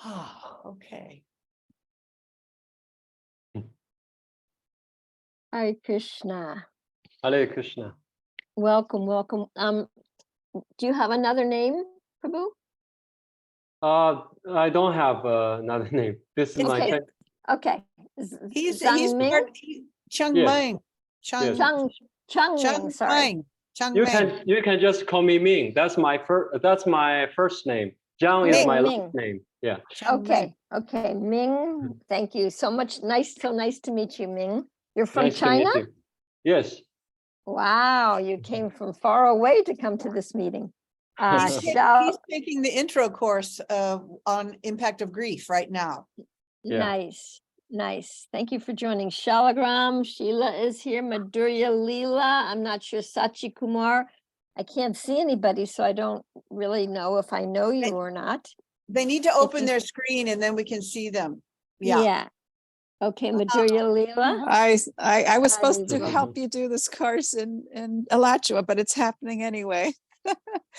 Ah, okay. Hare Krishna. Hare Krishna. Welcome, welcome. Do you have another name, Prabhu? I don't have another name. This is my Okay. second. Okay. He's Zhang Chung Yes. Ming. Yes. Chung Ming, sorry. Chung You Ming. can just call me Ming. That's my first name. Zhang is my Ming. last name. Yeah. Chung Ming. Okay, Ming, thank you so much. So nice to meet you, Ming. You're from Nice China? to meet you. Yes. Wow, you came from far away to come to this meeting. He's Shall taking the intro course on impact of grief right now. Yeah. Nice. Thank you for joining. Shalagram, Sheila is here, Madhurya Leela. I'm not sure, Sachi Kumar. I can't see anybody, so I don't really know if I know you or not. They need to open their screen and then we can see them. Yeah. Okay, Madhurya Leela. I was supposed to Hare help you do this course in Alachua, but it's happening anyway.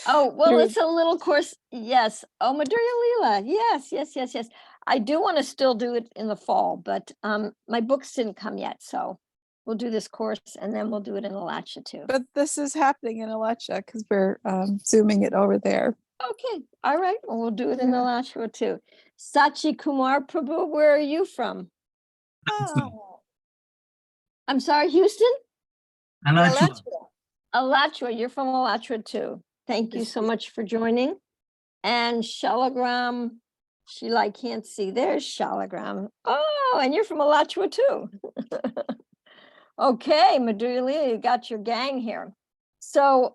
Oh, well, Through- it's a little course. Yes. Oh, Madhurya Leela. Yes. I do want to still do it in the fall, but my books didn't come yet. So we'll do this course and then we'll do it in Alachua too. But this is happening in Alachua because we're zooming it over there. Okay. All right. Well, we'll do it in Yeah. Alachua too. Sachi Kumar Prabhu, where are you from? Oh, I'm sorry, Houston? Alachua. Alachua. You're from Alachua too. Thank you so much for joining. And Shalagram, Sheila, I can't see. There's Shalagram. Oh, and you're from Alachua too. Okay, Madhurya Leela, you got your gang here. So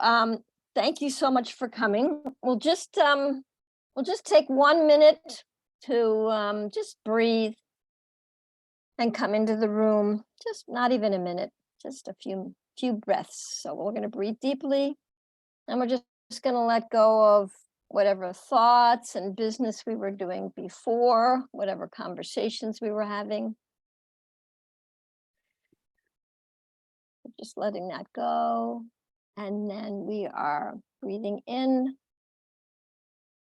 thank you so much for coming. We'll just take 1 minute to just breathe and come into the room. Just not even a minute, just a few breaths. So we're going to breathe deeply and we're just going to let go of whatever thoughts and business we were doing before, whatever conversations we were having. Just letting that go. And then we are breathing in,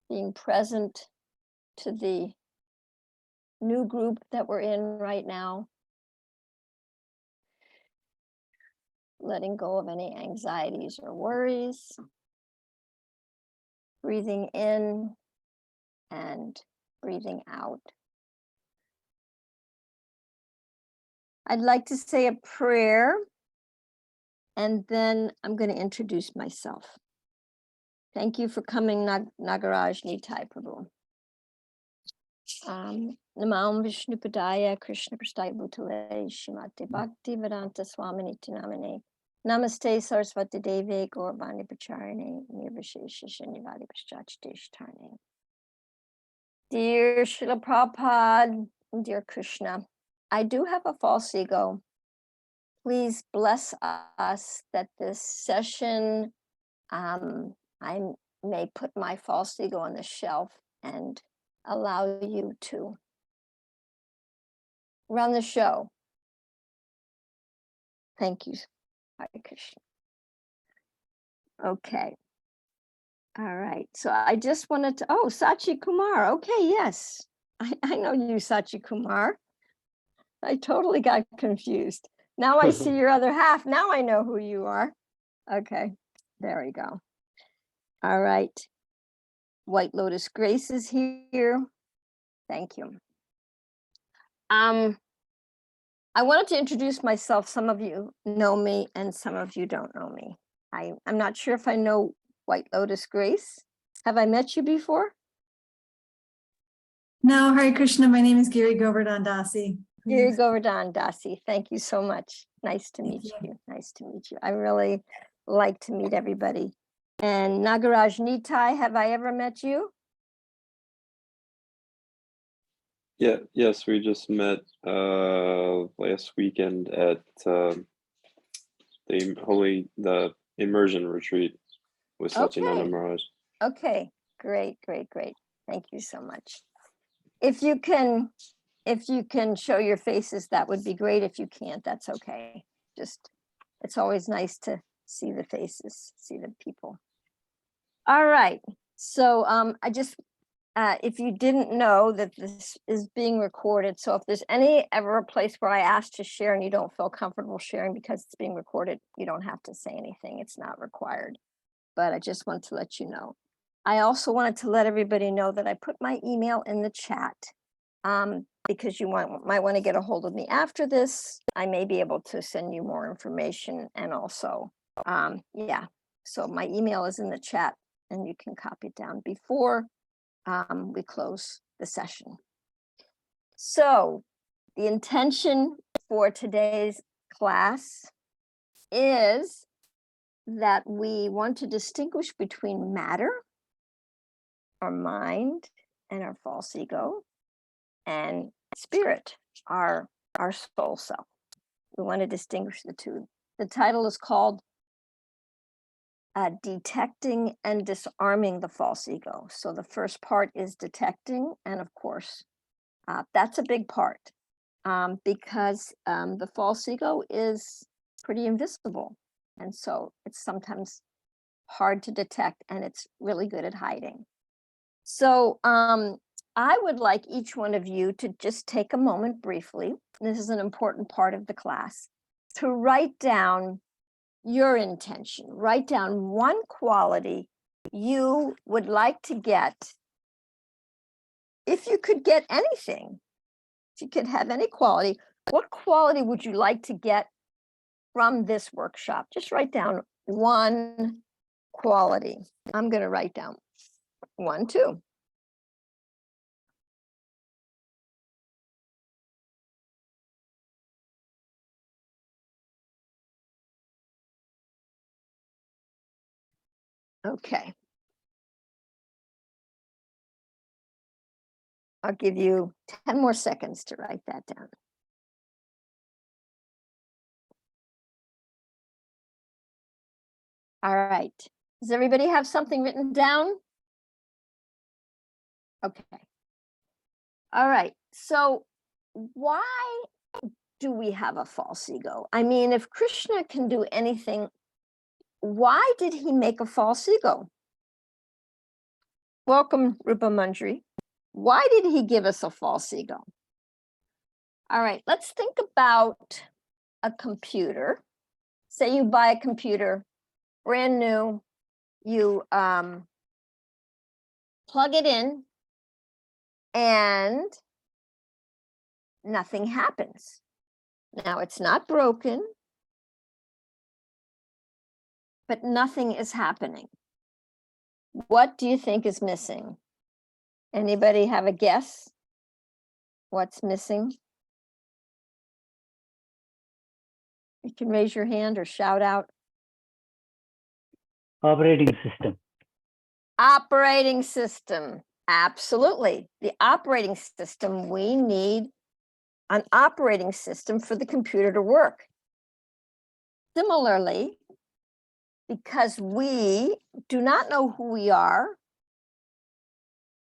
being present to the new group that we're in right now. Letting go of any anxieties or worries. Breathing in and breathing out. I'd like to say a prayer and then I'm going to introduce myself. Thank you for coming, Nagaraj Nitai Prabhu. Namam Vishnu Padaya Krishna Prasthaya Bhutale Shrimati Bhakti Vedanta Swami Namane Namaste Saraswati Devi Gauravani Pacharine Nirvishesha Shinivadi Paschachitesh Tarne. Dear Srila Prabhupada, dear Krishna, I do have a false ego. Please bless us that this session, I may put my false ego on the shelf and allow you to run the show. Thank you, Hare Krishna. Okay. All right. So I just wanted to, oh, Sachi Kumar. Okay, yes. I know you, Sachi Kumar. I totally got confused. Now I see your other half. Now I know who you are. Okay, there we go. All right. White Lotus Grace is here. Thank you. I wanted to introduce myself. Some of you know me and some of you don't know me. I'm not sure if I know White Lotus Grace. Have I met you before? No, Hare Krishna. My name is Giri Govardhan Dasi. Giri Govardhan Dasi. Thank you so much. Nice to Thank meet you. you. Nice to meet you. I really like to meet everybody. And Nagaraj Nitai, have I ever met you? Yeah, yes, we just met last weekend at the immersion retreat with Satyananda Okay. Maharaj. Okay, great. Thank you so much. If you can show your faces, that would be great. If you can't, that's okay. It's always nice to see the faces, see the people. All right. So I just if you didn't know that this is being recorded, so if there's any ever a place where I ask to share and you don't feel comfortable sharing because it's being recorded, you don't have to say anything. It's not required. But I just want to let you know. I also wanted to let everybody know that I put my email in the chat because you might want to get a hold of me after this. I may be able to send you more information, and also, yeah. So my email is in the chat, and you can copy it down before we close the session. So the intention for today's class is that we want to distinguish between matter, our mind, and our false ego, and spirit, our soul self. We want to distinguish the two. The title is called Detecting and Disarming the False Ego. So the first part is detecting, and of course, that's a big part because the false ego is pretty invisible. And so it's sometimes hard to detect, and it's really good at hiding. So I would like each one of you to just take a moment briefly, this is an important part of the class, to write down your intention. Write down one quality you would like to get. If you could get anything, if you could have any quality, what quality would you like to get from this workshop? Just write down one quality. I'm going to write down 1, 2. Okay. I'll give you 10 more seconds to write that down. All right. Does everybody have something written down? Okay. All right. So why do we have a false ego? I mean, if Krishna can do anything, why did he make a false ego? Welcome, Rupa Manjari. Why did he give us a false ego? All right, let's think about a computer. Say you buy a computer, brand new, you plug it in and nothing happens. Now it's not broken, but nothing is happening. What do you think is missing? Anybody have a guess? What's missing? You can raise your hand or shout out. Operating system. Operating system. Absolutely. The operating system, we need an operating system for the computer to work. Similarly, because we do not know who we are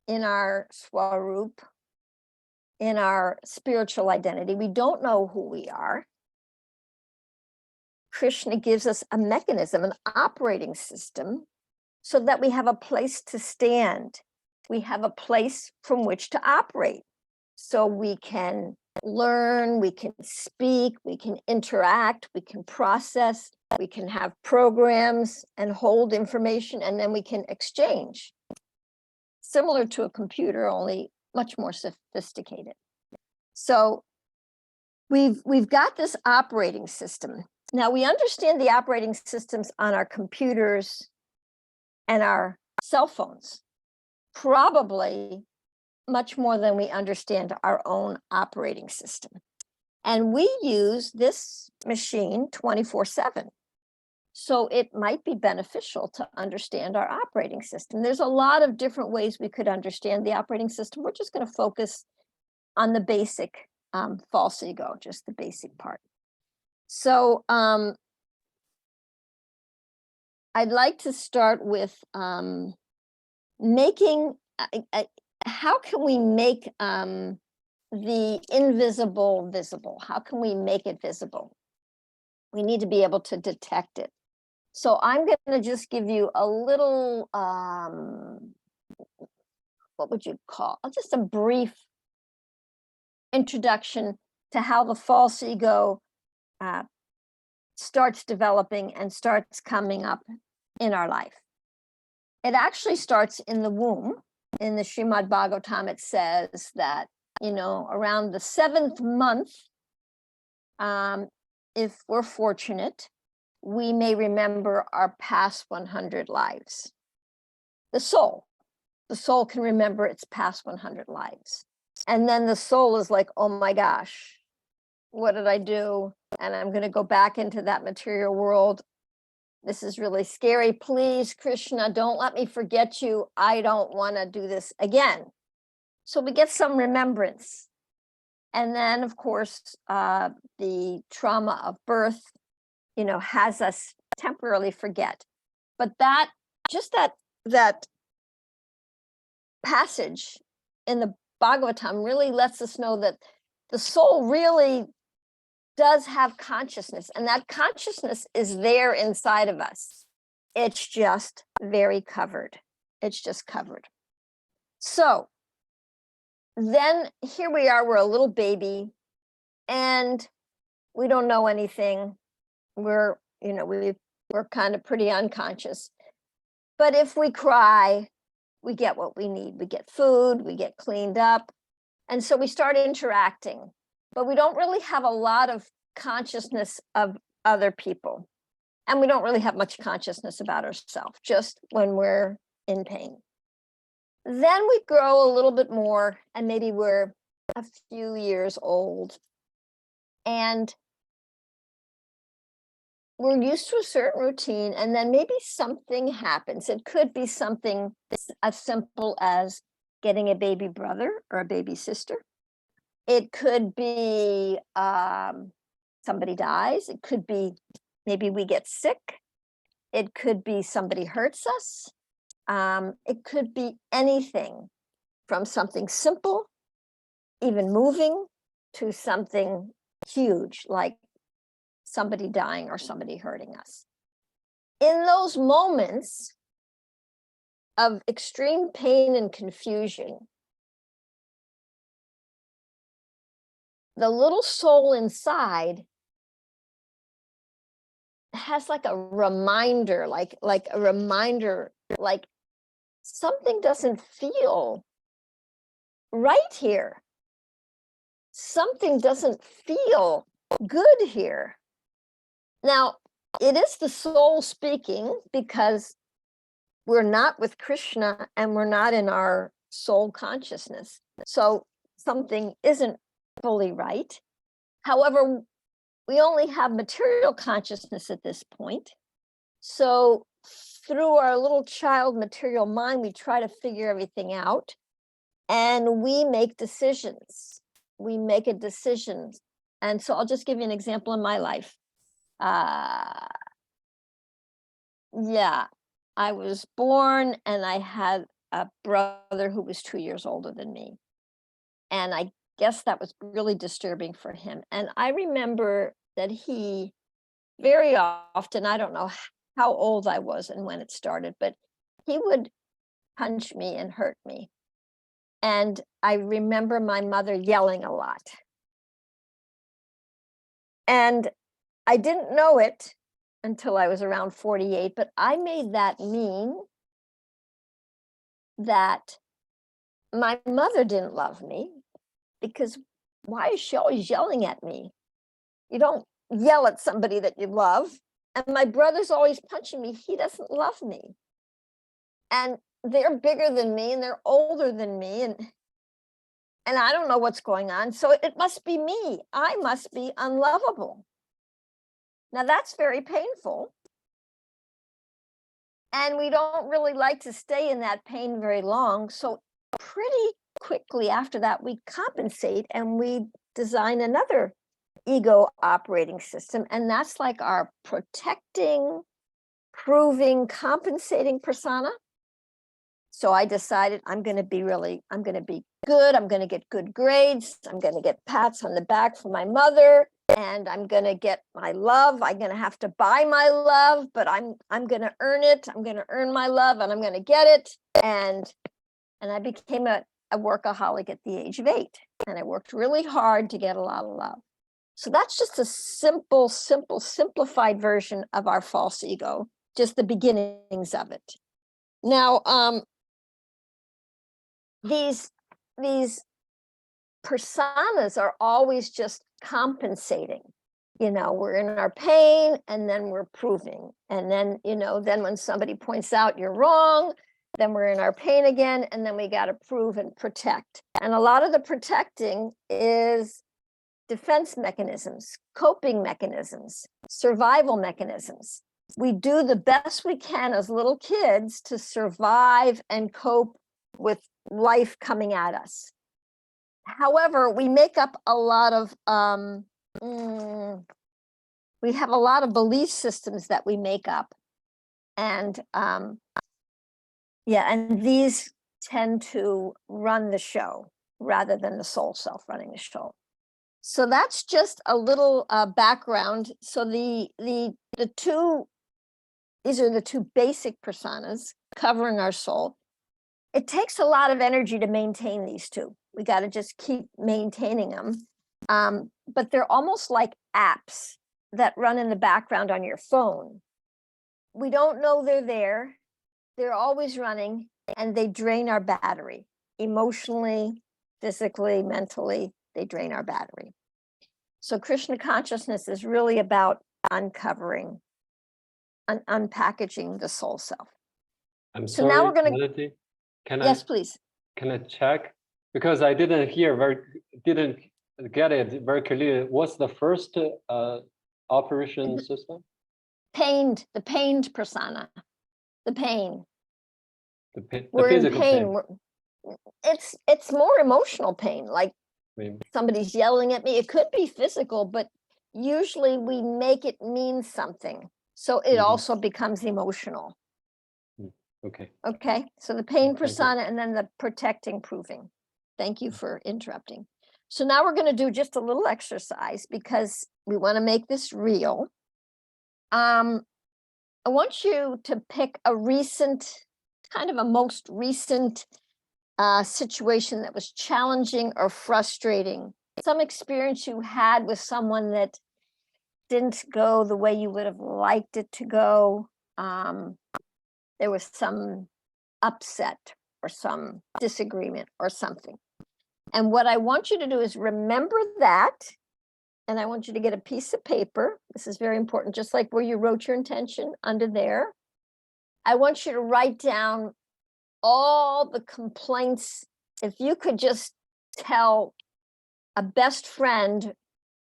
in our Swarup, in our spiritual identity, we don't know who we are. Krishna gives us a mechanism, an operating system, so that we have a place to stand. We have a place from which to operate. So we can learn, we can speak, we can interact, we can process, we can have programs and hold information, and then we can exchange. Similar to a computer, only much more sophisticated. So we've got this operating system. Now we understand the operating systems on our computers and our cell phones, probably much more than we understand our own operating system. And we use this machine 24/7. So it might be beneficial to understand our operating system. There's a lot of different ways we could understand the operating system. We're just going to focus on the basic false ego, just the basic part. So I'd like to start with making, how can we make the invisible visible? How can we make it visible? We need to be able to detect it. So I'm going to just give you a little what would you call, just a brief introduction to how the false ego starts developing and starts coming up in our life. It actually starts in the womb. In the Srimad Bhagavatam, it says that, around the 7th month, if we're fortunate, we may remember our past 100 lives. The soul can remember its past 100 lives. And then the soul is like, oh my gosh, what did I do? And I'm going to go back into that material world. This is really scary. Please, Krishna, don't let me forget you. I don't want to do this again. So we get some remembrance. And then, of course, the trauma of birth, has us temporarily forget. But that passage in the Bhagavatam really lets us know that the soul really does have consciousness, and that consciousness is there inside of us. It's just very covered. It's just covered. So then here we are, we're a little baby and we don't know anything. We're kind of pretty unconscious. But if we cry, we get what we need. We get food, we get cleaned up. And so we start interacting, but we don't really have a lot of consciousness of other people. And we don't really have much consciousness about ourselves, just when we're in pain. Then we grow a little bit more, and maybe we're a few years old. And we're used to a certain routine, and then maybe something happens. It could be something as simple as getting a baby brother or a baby sister. It could be somebody dies. It could be maybe we get sick. It could be somebody hurts us. It could be anything from something simple, even moving, to something huge, like somebody dying or somebody hurting us. In those moments of extreme pain and confusion, the little soul inside has like a reminder, like something doesn't feel right here. Something doesn't feel good here. Now, it is the soul speaking, because we're not with Krishna and we're not in our soul consciousness. So something isn't fully right. However, we only have material consciousness at this point. So through our little child material mind, we try to figure everything out, and we make decisions. We make a decision. And so I'll just give you an example in my life. Yeah, I was born and I had a brother who was 2 years older than me. And I guess that was really disturbing for him. And I remember that he very often, I don't know how old I was and when it started, but he would punch me and hurt me. And I remember my mother yelling a lot. And I didn't know it until I was around 48, but I made that mean that my mother didn't love me, because why is she always yelling at me? You don't yell at somebody that you love. And my brother's always punching me. He doesn't love me. And they're bigger than me and they're older than me. And I don't know what's going on. So it must be me. I must be unlovable. Now that's very painful. And we don't really like to stay in that pain very long. So pretty quickly after that, we compensate and we design another ego operating system. And that's like our protecting, proving, compensating persona. So I decided I'm going to be good. I'm going to get good grades. I'm going to get pats on the back from my mother, and I'm going to get my love. I'm going to have to buy my love, but I'm going to earn it. I'm going to earn my love, and I'm going to get it. And And I became a workaholic at the age of 8. And I worked really hard to get a lot of love. So that's just a simplified version of our false ego, just the beginnings of it. Now, these personas are always just compensating. You know, we're in our pain and then we're proving. And then, you know, then when somebody points out you're wrong, then we're in our pain again, and then we got to prove and protect. And a lot of the protecting is defense mechanisms, coping mechanisms, survival mechanisms. We do the best we can as little kids to survive and cope with life coming at us. However, we make up a lot of, we have a lot of belief systems that we make up. And yeah, and these tend to run the show rather than the soul self running the show. So that's just a little background. So these are the two basic personas covering our soul. It takes a lot of energy to maintain these two. We got to just keep maintaining them. But they're almost like apps that run in the background on your phone. We don't know they're there. They're always running, and they drain our battery emotionally, physically, mentally. They drain our battery. So Krishna consciousness is really about uncovering, unpackaging the soul self. I'm So sorry, now we're gonna- Melody. Yes, please. Can I check? Because I didn't get it very clearly. What's the first operation system? The pained persona, the pain. The We're in physical pain. It's more emotional pain, like Maybe. somebody's yelling at me. It could be physical, but usually we make it mean something. So it also becomes emotional. Okay. Okay, so the pain Thank you. persona and then the protecting proving. Thank you for interrupting. So now we're going to do just a little exercise because we want to make this real. I want you to pick a recent, kind of a most recent situation that was challenging or frustrating. Some experience you had with someone that didn't go the way you would have liked it to go. There was some upset or some disagreement or something. And what I want you to do is remember that. And I want you to get a piece of paper. This is very important, just like where you wrote your intention under there. I want you to write down all the complaints. If you could just tell a best friend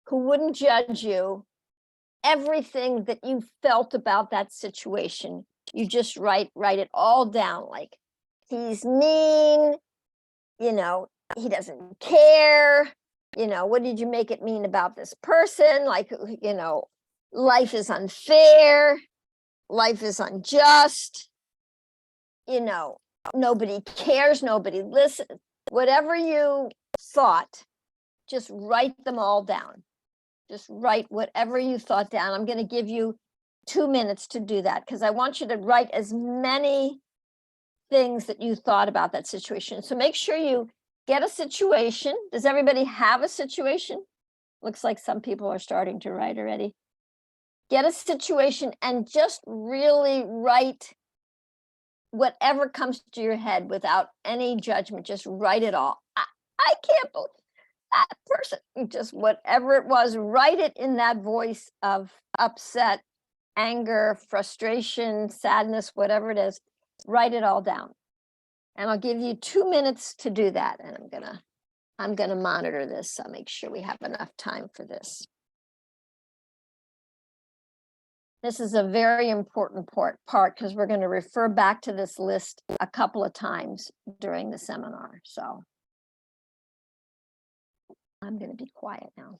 who wouldn't judge you everything that you felt about that situation, you just write it all down. Like, he's mean, you know, he doesn't care, you know, what did you make it mean about this person? Like, you know, life is unfair, life is unjust, you know, nobody cares, nobody listens. Whatever you thought, just write them all down. Just write whatever you thought down. I'm going to give you 2 minutes to do that because I want you to write as many things that you thought about that situation. So make sure you get a situation. Does everybody have a situation? Looks like some people are starting to write already. Get a situation and just really write whatever comes to your head without any judgment. Just write it all. I can't believe that person, just whatever it was, write it in that voice of upset, anger, frustration, sadness, whatever it is, write it all down. And I'll give you 2 minutes to do that. And I'm gonna monitor this. I'll make sure we have enough time for this. This is a very important part because we're going to refer back to this list a couple of times during the seminar. So I'm going to be quiet now.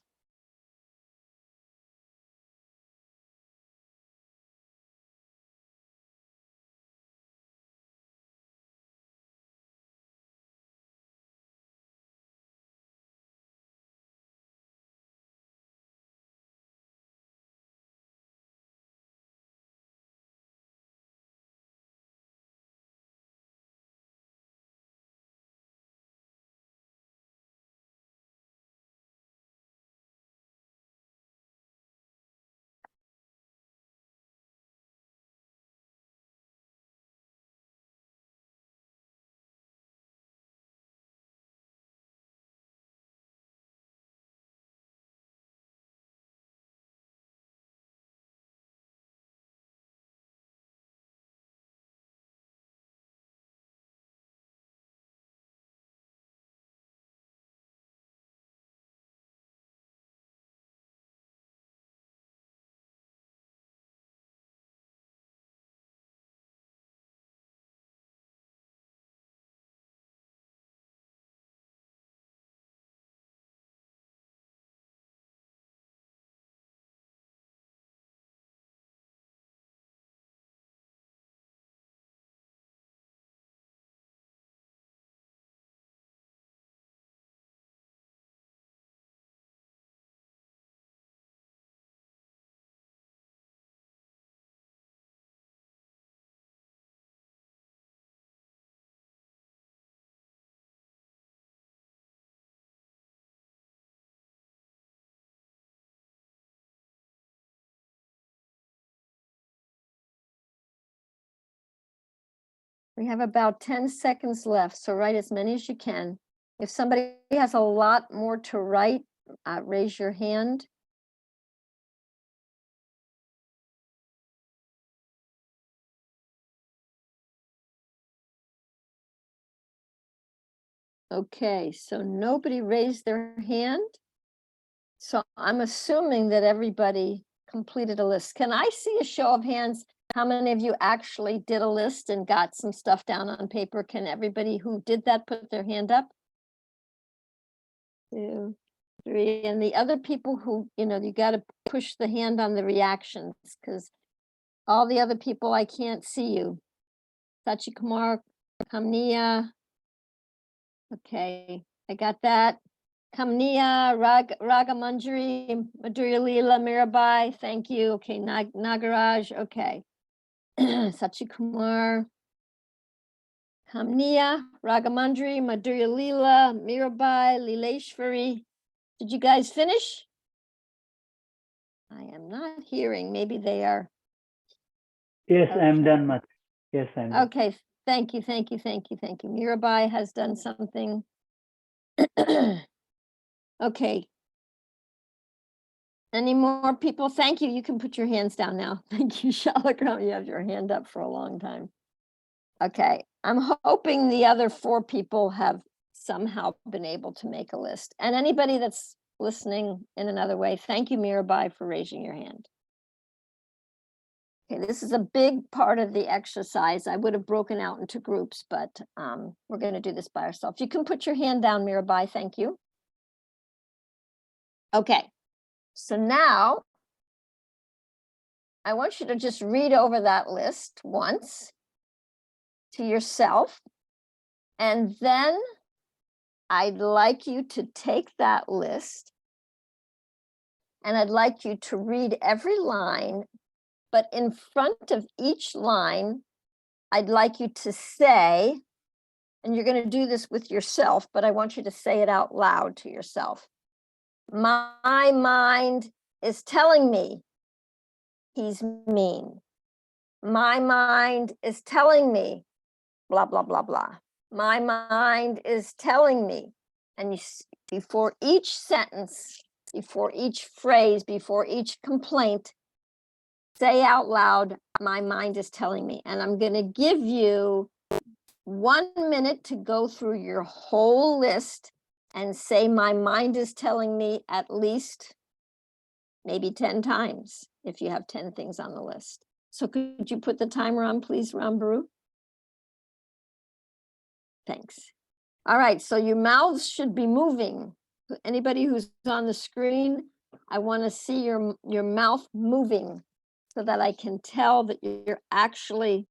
We have about 10 seconds left, so write as many as you can. If somebody has a lot more to write, raise your hand. Okay, so nobody raised their hand. So I'm assuming that everybody completed a list. Can I see a show of hands? How many of you actually did a list and got some stuff down on paper? Can everybody who did that put their hand up? 2, 3, and the other people who, you got to push the hand on the reactions because all the other people, I can't see you. Sachi Kumar, Kamnia. Okay, I got that. Kamnia, Ragamanjari, Madhurya Leela, Mirabai, thank you. Okay, Nagaraj, okay. Sachi Kumar. Kamnia, Ragamandri, Madhurya Leela, Mirabai, Leeleshwari. Did you guys finish? I am not hearing. Maybe they are. Yes, Okay. I'm done, Mat. Yes, I'm done. Okay, thank you. Mirabai has done something. Okay. Any more people? Thank you. You can put your hands down now. Thank you, Shalakram. You have your hand up for a long time. Okay, I'm hoping the other 4 people have somehow been able to make a list. And anybody that's listening in another way, thank you, Mirabai, for raising your hand. Okay, this is a big part of the exercise. I would have broken out into groups, but we're going to do this by ourselves. You can put your hand down, Mirabai. Thank you. Okay, so now I want you to just read over that list once to yourself, and then I'd like you to take that list and I'd like you to read every line, but in front of each line, I'd like you to say, and you're going to do this with yourself, but I want you to say it out loud to yourself. My mind is telling me he's mean. My mind is telling me blah, blah, blah, blah. My mind is telling me. And you, before each sentence, before each phrase, before each complaint, say out loud, my mind is telling me. And I'm going to give you 1 minute to go through your whole list and say, my mind is telling me at least maybe 10 times if you have 10 things on the list. So could you put the timer on, please, Rambaru? Thanks. All right, so your mouths should be moving. Anybody who's on the screen, I want to see your mouth moving so that I can tell that you're actually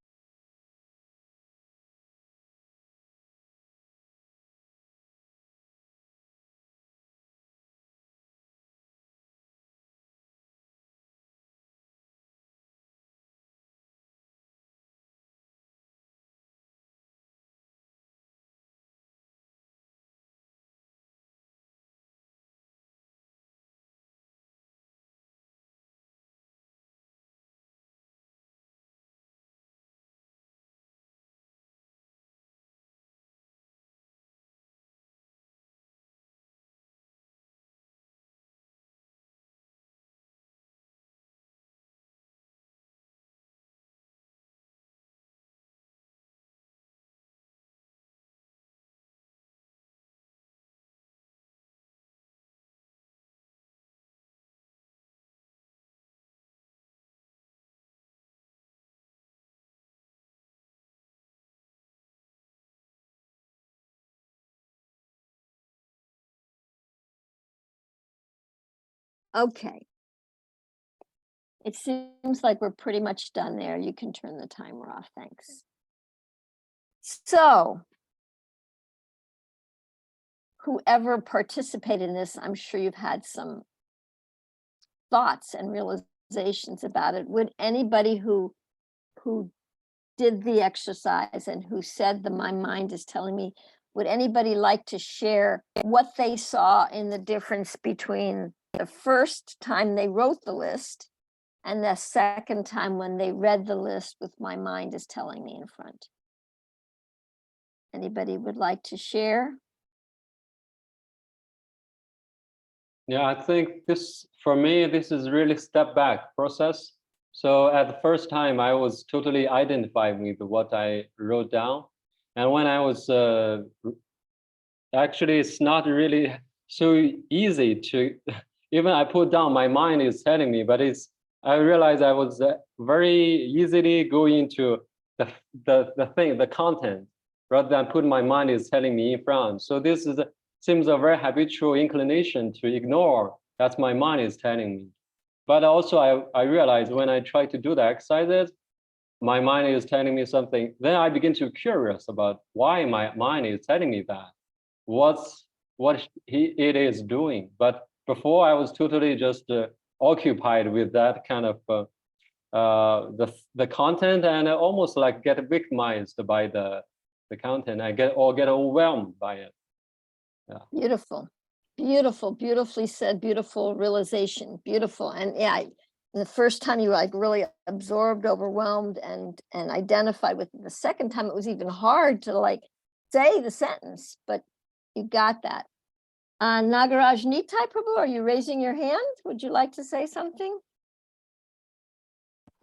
okay. It seems like we're pretty much done there. You can turn the timer off. Thanks. So, whoever participated in this, I'm sure you've had some thoughts and realizations about it. Would anybody who did the exercise and who said my mind is telling me, would anybody like to share what they saw in the difference between the first time they wrote the list and the second time when they read the list with my mind is telling me in front? Anybody would like to share? Yeah, I think this, for me, this is really step back process. So at the first time, I was totally identified with what I wrote down. And when I was, actually, it's not really so easy to, even I put down, my mind is telling me, but I realized I was very easily going into the content, rather than put my mind is telling me in front. So this seems a very habitual inclination to ignore that my mind is telling me. But also I realized when I try to do the exercises, my mind is telling me something. Then I begin to curious about why my mind is telling me that. What it is doing. But before I was totally just occupied with that kind of the content, and I almost like get victimized by the content. I get overwhelmed by it. Yeah. Beautiful, beautiful, beautifully said, beautiful realization, beautiful. And yeah, the first time you like really absorbed, overwhelmed, and identified with it. The second time it was even hard to like say the sentence, but you got that. Nagaraj Nitai Prabhu, are you raising your hand? Would you like to say something?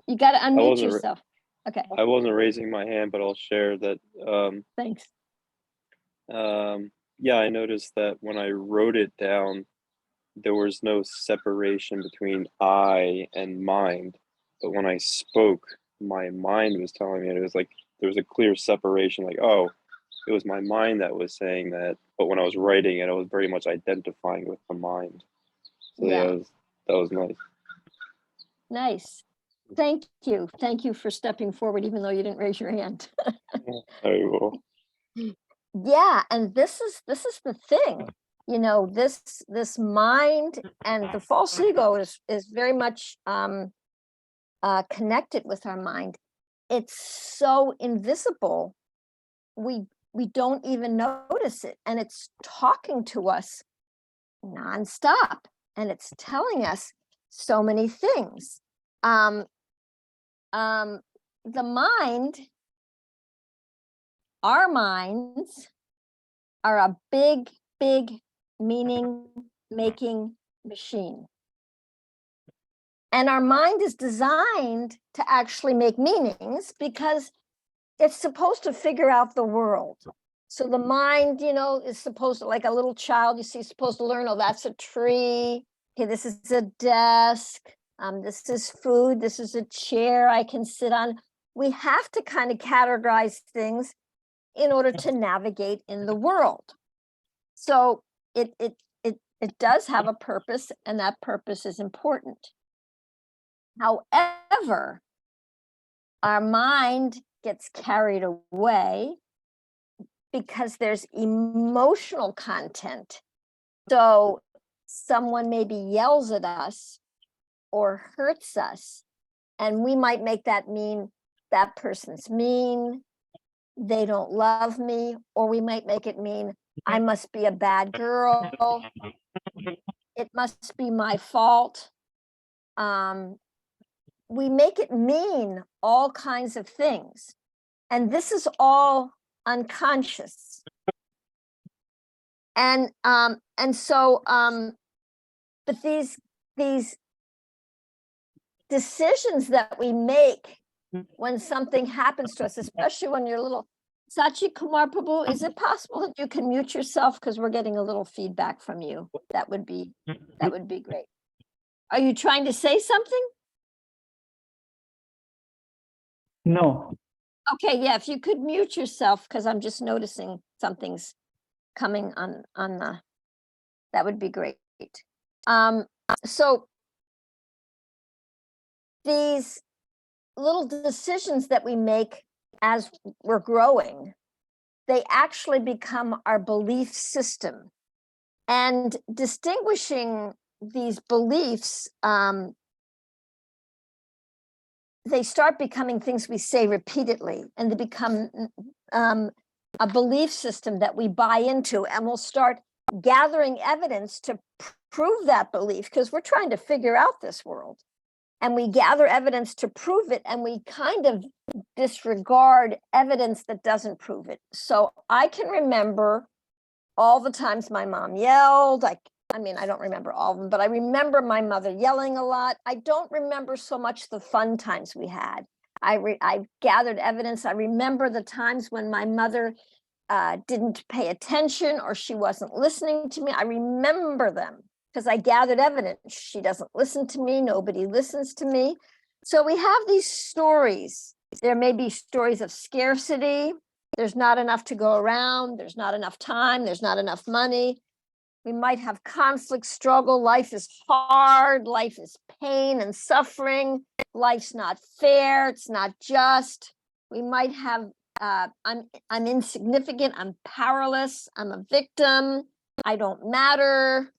You got to unmute wasn't yourself. Okay, I wasn't raising my hand, but I'll share that. thanks. Yeah, I noticed that when I wrote it down, there was no separation between I and mind. But when I spoke, my mind was telling me it was like there was a clear separation, like, oh, it was my mind that was saying that. But when I was writing it, I was very much identifying with the mind. So Yeah. that was nice. Nice. Thank you. Thank you for stepping forward, even though you didn't raise your hand. Very well. Yeah, and this is the thing, you know, this mind and the false ego is very much connected with our mind. It's so invisible, we don't even notice it, and it's talking to us nonstop, and it's telling us so many things. The mind, our minds are a big meaning making machine. And our mind is designed to actually make meanings because it's supposed to figure out the world. So the mind, you know, is supposed to, like a little child, you see, supposed to learn, oh, that's a tree. Okay, this is a desk. This is food. This is a chair I can sit on. We have to kind of categorize things in order to navigate in the world. So it does have a purpose, and that purpose is important. However, our mind gets carried away because there's emotional content. So someone maybe yells at us or hurts us, and we might make that mean that person's mean, they don't love me, or we might make it mean I must be a bad girl, it must be my fault. We make it mean all kinds of things, and this is all unconscious. And so but these decisions that we make when something happens to us, especially when you're little. Sachi Kumar Prabhu, is it possible that you can mute yourself, because we're getting a little feedback from you? That would be great. Are you trying to say something? No. Okay, yeah, if you could mute yourself, because I'm just noticing something's coming on the, that would be great. So these little decisions that we make as we're growing, they actually become our belief system. And distinguishing these beliefs, they start becoming things we say repeatedly, and they become a belief system that we buy into, and we'll start gathering evidence to prove that belief, because we're trying to figure out this world. and we gather evidence to prove it, and we kind of disregard evidence that doesn't prove it. So I can remember all the times my mom yelled. I mean, I don't remember all of them, but I remember my mother yelling a lot. I don't remember so much the fun times we had. I gathered evidence. I remember the times when my mother didn't pay attention or she wasn't listening to me. I remember them because I gathered evidence. She doesn't listen to me. Nobody listens to me. So we have these stories. There may be stories of scarcity. There's not enough to go around. There's not enough time. There's not enough money. We might have conflict, struggle. Life is hard. Life is pain and suffering. Life's not fair. It's not just. We might have, I'm insignificant. I'm powerless. I'm a victim. I don't matter.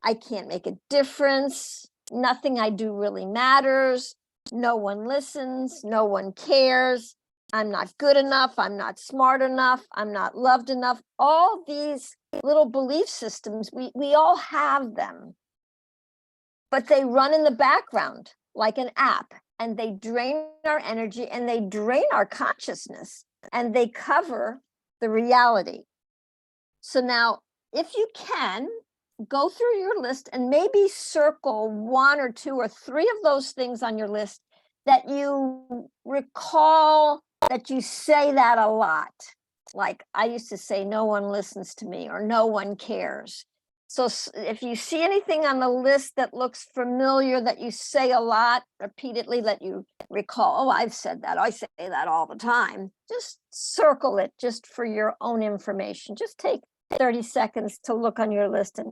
I can't make a difference. Nothing I do really matters. No one listens. No one cares. I'm not good enough. I'm not smart enough. I'm not loved enough. All these little belief systems, we all have them, but they run in the background like an app, and they drain our energy and they drain our consciousness, and they cover the reality. So now, if you can, go through your list and maybe circle 1 or 2 or 3 of those things on your list that you recall, that you say that a lot. Like I used to say, no one listens to me, or no one cares. So if you see anything on the list that looks familiar, that you say a lot repeatedly, that you recall, oh, I've said that. I say that all the time. Just circle it just for your own information. Just take 30 seconds to look on your list and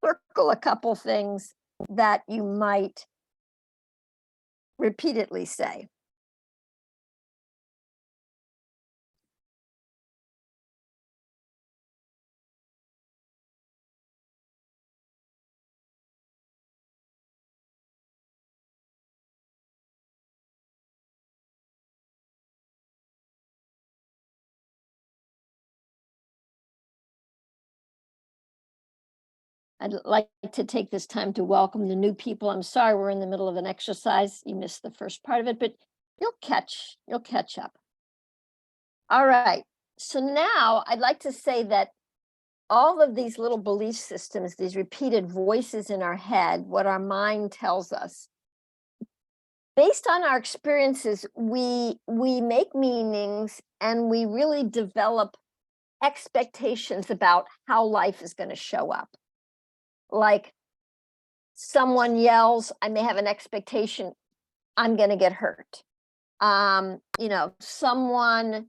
circle a couple things that you might repeatedly say. I'd like to take this time to welcome the new people. I'm sorry we're in the middle of an exercise. You missed the first part of it, but you'll catch up. All right. So now I'd like to say that all of these little belief systems, these repeated voices in our head, what our mind tells us, based on our experiences, we make meanings, and we really develop expectations about how life is going to show up. Like someone yells, I may have an expectation I'm going to get hurt. You know, someone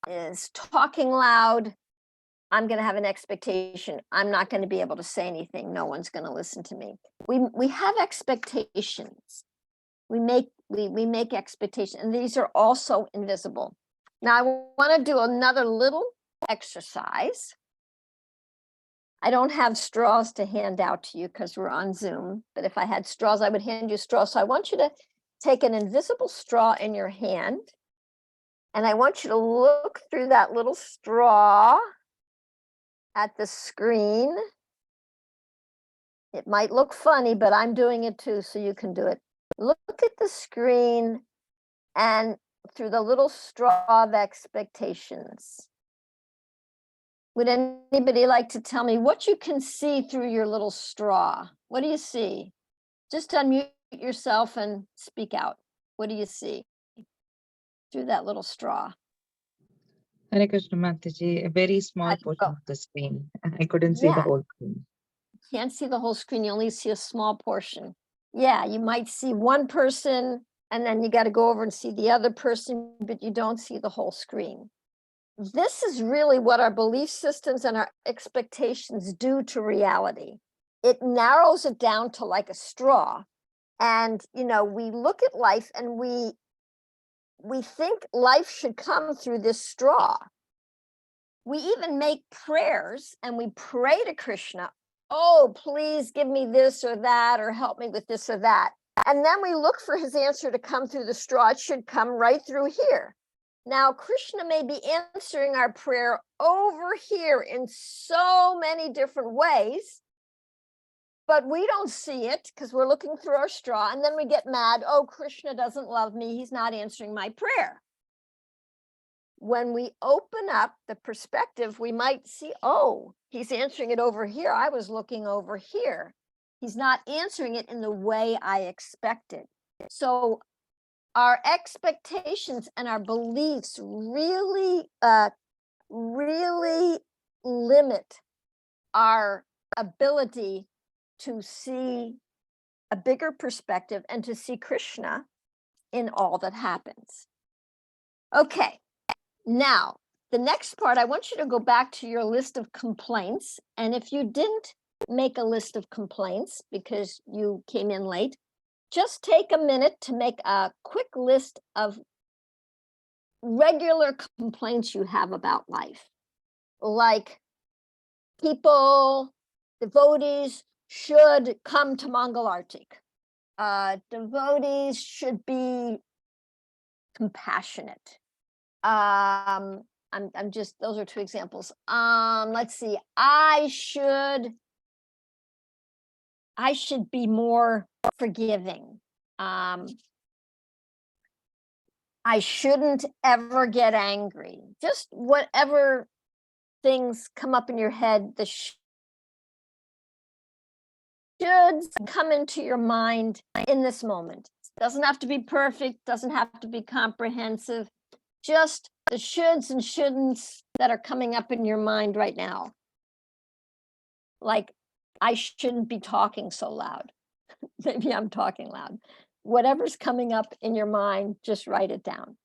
is talking loud, I'm going to have an expectation I'm not going to be able to say anything. No one's going to listen to me. We have expectations. We make expectations, and these are also invisible. Now I want to do another little exercise. I don't have straws to hand out to you because we're on Zoom, but if I had straws, I would hand you straws. So I want you to take an invisible straw in your hand, and I want you to look through that little straw at the screen. It might look funny, but I'm doing it too, so you can do it. Look at the screen and through the little straw of expectations. Would anybody like to tell me what you can see through your little straw? What do you see? Just unmute yourself and speak out. What do you see through that little straw? Hare Krishna Mataji, a very small portion of the screen. I couldn't see the whole screen. You can't see the whole screen, you only see a small portion. Yeah, you might see one person, and then you got to go over and see the other person, but you don't see the whole screen. This is really what our belief systems and our expectations do to reality. It narrows it down to like a straw. And, you know, we look at life and we think life should come through this straw. We even make prayers and we pray to Krishna, oh, please give me this or that, or help me with this or that. And then we look for his answer to come through the straw. It should come right through here. Now, Krishna may be answering our prayer over here in so many different ways, but we don't see it because we're looking through our straw, and then we get mad. Oh, Krishna doesn't love me. He's not answering my prayer. When we open up the perspective, we might see, oh, he's answering it over here. I was looking over here. He's not answering it in the way I expected. So our expectations and our beliefs really, really limit our ability to see a bigger perspective and to see Krishna in all that happens. Okay, now the next part, I want you to go back to your list of complaints. And if you didn't make a list of complaints because you came in late, just take a minute to make a quick list of regular complaints you have about life. Like people, devotees should come to Mangal Artik. Devotees should be compassionate. I'm just, those are two examples. Let's see, I should be more forgiving. I shouldn't ever get angry. Just whatever things come up in your head, the shoulds come into your mind in this moment. Doesn't have to be perfect, doesn't have to be comprehensive. Just the shoulds and shouldn'ts that are coming up in your mind right now. Like, I shouldn't be talking so loud. Maybe I'm talking loud. Whatever's coming up in your mind, just write it down.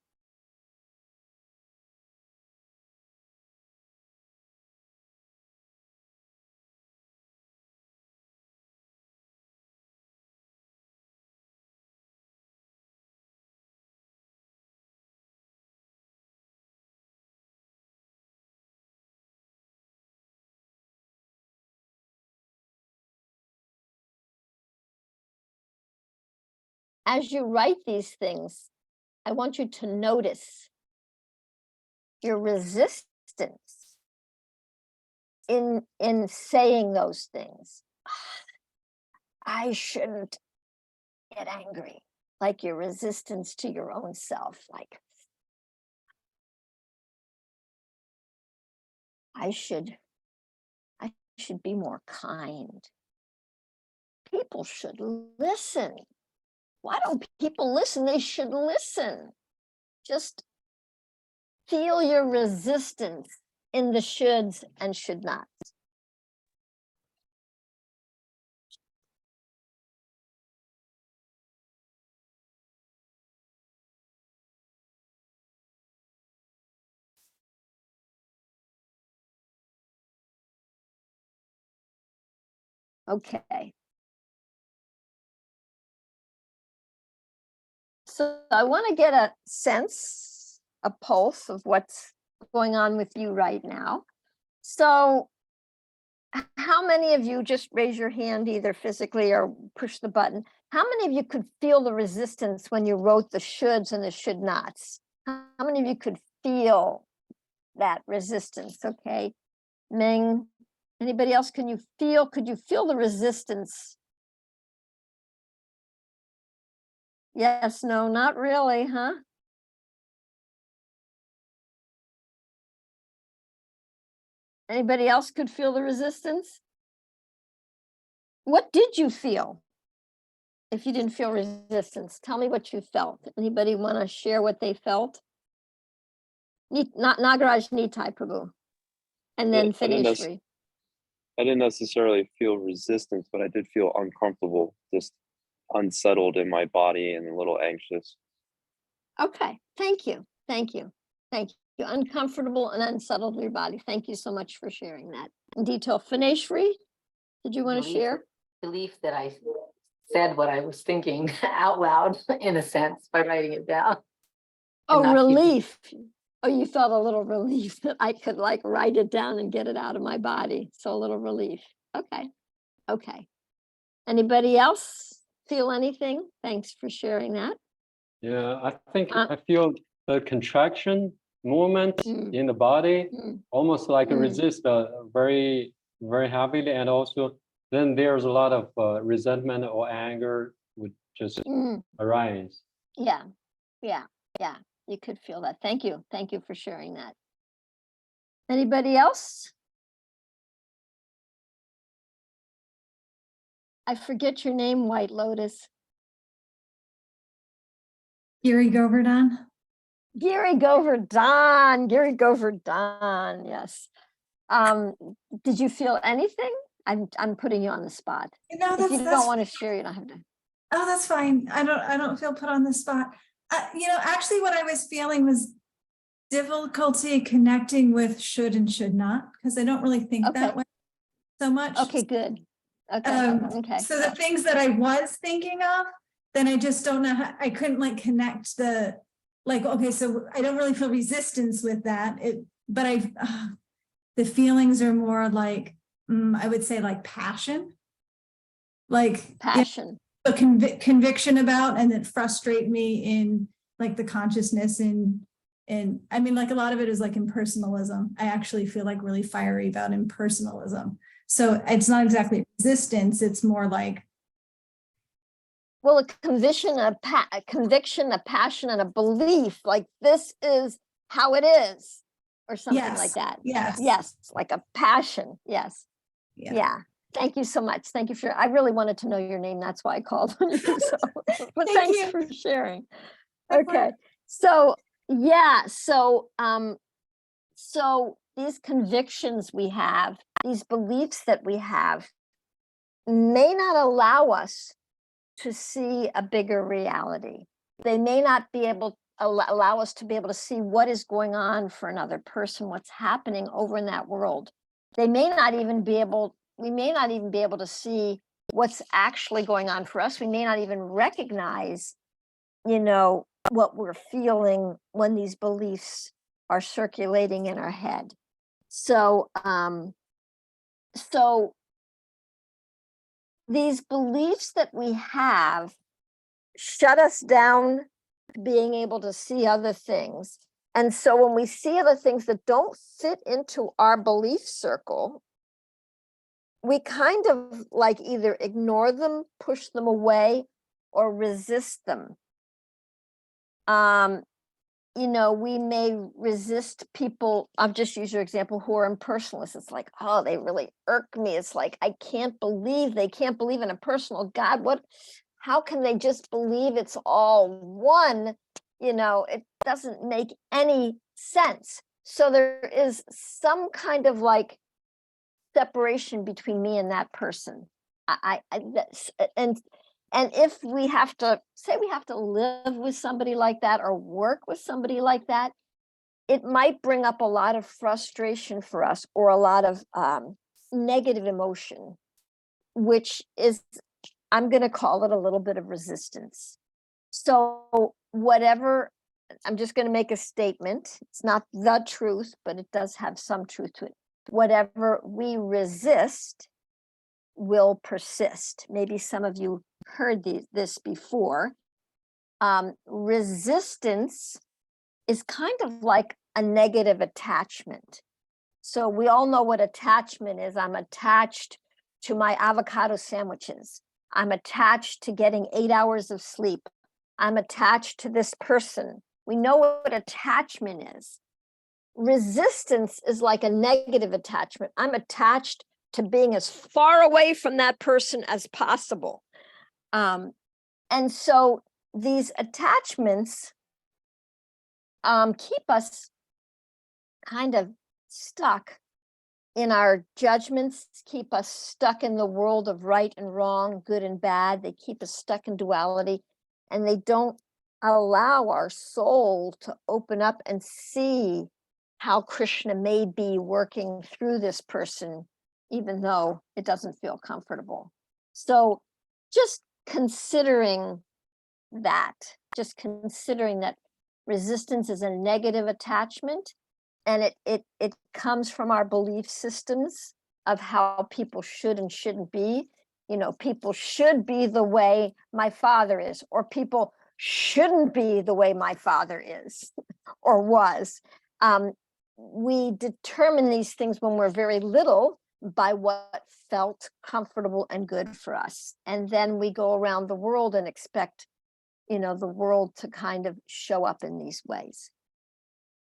As you write these things, I want you to notice your resistance in saying those things. I shouldn't get angry, like your resistance to your own self, like I should be more kind. People should listen. Why don't people listen? They should listen. Just feel your resistance in the shoulds and should nots. Okay. So I want to get a sense, a pulse of what's going on with you right now. So how many of you, just raise your hand either physically or push the button, how many of you could feel the resistance when you wrote the shoulds and the should nots? How many of you could feel that resistance? Okay, Ming, anybody else, could you feel the resistance? Yes, no, not really, huh? Anybody else could feel the resistance? What did you feel? If you didn't feel resistance, tell me what you felt. Anybody want to share what they felt? Not Nagaraj Nitai Prabhu. And then finish. I didn't necessarily feel resistance, but I did feel uncomfortable, just unsettled in my body and a little anxious. Okay, thank you. Thank you. Thank you. Uncomfortable and unsettled in your body. Thank you so much for sharing that in detail. Fineshri, did you want to share? Belief that I said what I was thinking out loud, in a sense, by writing it down. Oh, relief. Oh, you felt a little relief that I could like write it down and get it out of my body. So a little relief. Okay. Okay. Anybody else feel anything? Thanks for sharing that. Yeah, I think I feel the contraction movement in the body, almost like a resist very, very heavily, and also then there's a lot of resentment or anger would just Mm, arise. yeah, yeah, yeah. You could feel that. Thank you. Thank you for sharing that. Anybody else? I forget your name, White Lotus. Gary Govardhan. Gary Govardhan. Gary Govardhan. Yes. Did you feel anything? I'm putting you on the spot. No, If you don't want to share, you don't have to. oh, that's fine. I don't feel put on the spot. Actually what I was feeling was difficulty connecting with should and should not, because I don't really think that Okay. way so much. Okay, good. Okay. Okay. So the things that I was thinking of, then I just don't know how, I couldn't like connect okay, so I don't really feel resistance with that. But the feelings are more like, I would say like passion. Like Passion. a conviction about, and that frustrate me in like the consciousness and I mean, like a lot of it is like impersonalism. I actually feel like really fiery about impersonalism. So it's not exactly resistance. It's more like, Well, a conviction, a conviction, a passion, and a belief, like this is how it is, or something like yes, that. yes, Yes, like a passion. Yes. yeah. Yeah. Thank you so much. Thank you for, I really wanted to know your name. That's why I called on you. So, but Thank thanks you. for sharing. No Okay. So, yeah. So these convictions we have, these beliefs that we have may not allow us to see a bigger reality. They may not be able allow us to be able to see what is going on for another person, what's happening over in that world. They may not even be able, we may not even be able to see what's actually going on for us. We may not even recognize, what we're feeling when these beliefs are circulating in our head. So these beliefs that we have shut us down to being able to see other things. And so when we see other things that don't fit into our belief circle, we kind of like either ignore them, push them away, or resist them. We may resist people. I'll just use your example, who are impersonalists. It's like, oh, they really irk me. It's like, I can't believe they can't believe in a personal God. How can they just believe it's all one? It doesn't make any sense. So there is some kind of like separation between me and that person. And if we have to live with somebody like that or work with somebody like that, it might bring up a lot of frustration for us, or a lot of negative emotion, which is, I'm going to call it a little bit of resistance. So whatever, I'm just going to make a statement. It's not the truth, but it does have some truth to it. Whatever we resist will persist. Maybe some of you heard this before. Resistance is kind of like a negative attachment. So we all know what attachment is. I'm attached to my avocado sandwiches. I'm attached to getting 8 hours of sleep. I'm attached to this person. We know what attachment is. Resistance is like a negative attachment. I'm attached to being as far away from that person as possible. And so these attachments keep us kind of stuck in our judgments, keep us stuck in the world of right and wrong, good and bad. They keep us stuck in duality, and they don't allow our soul to open up and see how Krishna may be working through this person, even though it doesn't feel comfortable. So just considering that resistance is a negative attachment, and it comes from our belief systems of how people should and shouldn't be. People should be the way my father is, or people shouldn't be the way my father is or was. We determine these things when we're very little, by what felt comfortable and good for us. And then we go around the world and expect, the world to kind of show up in these ways.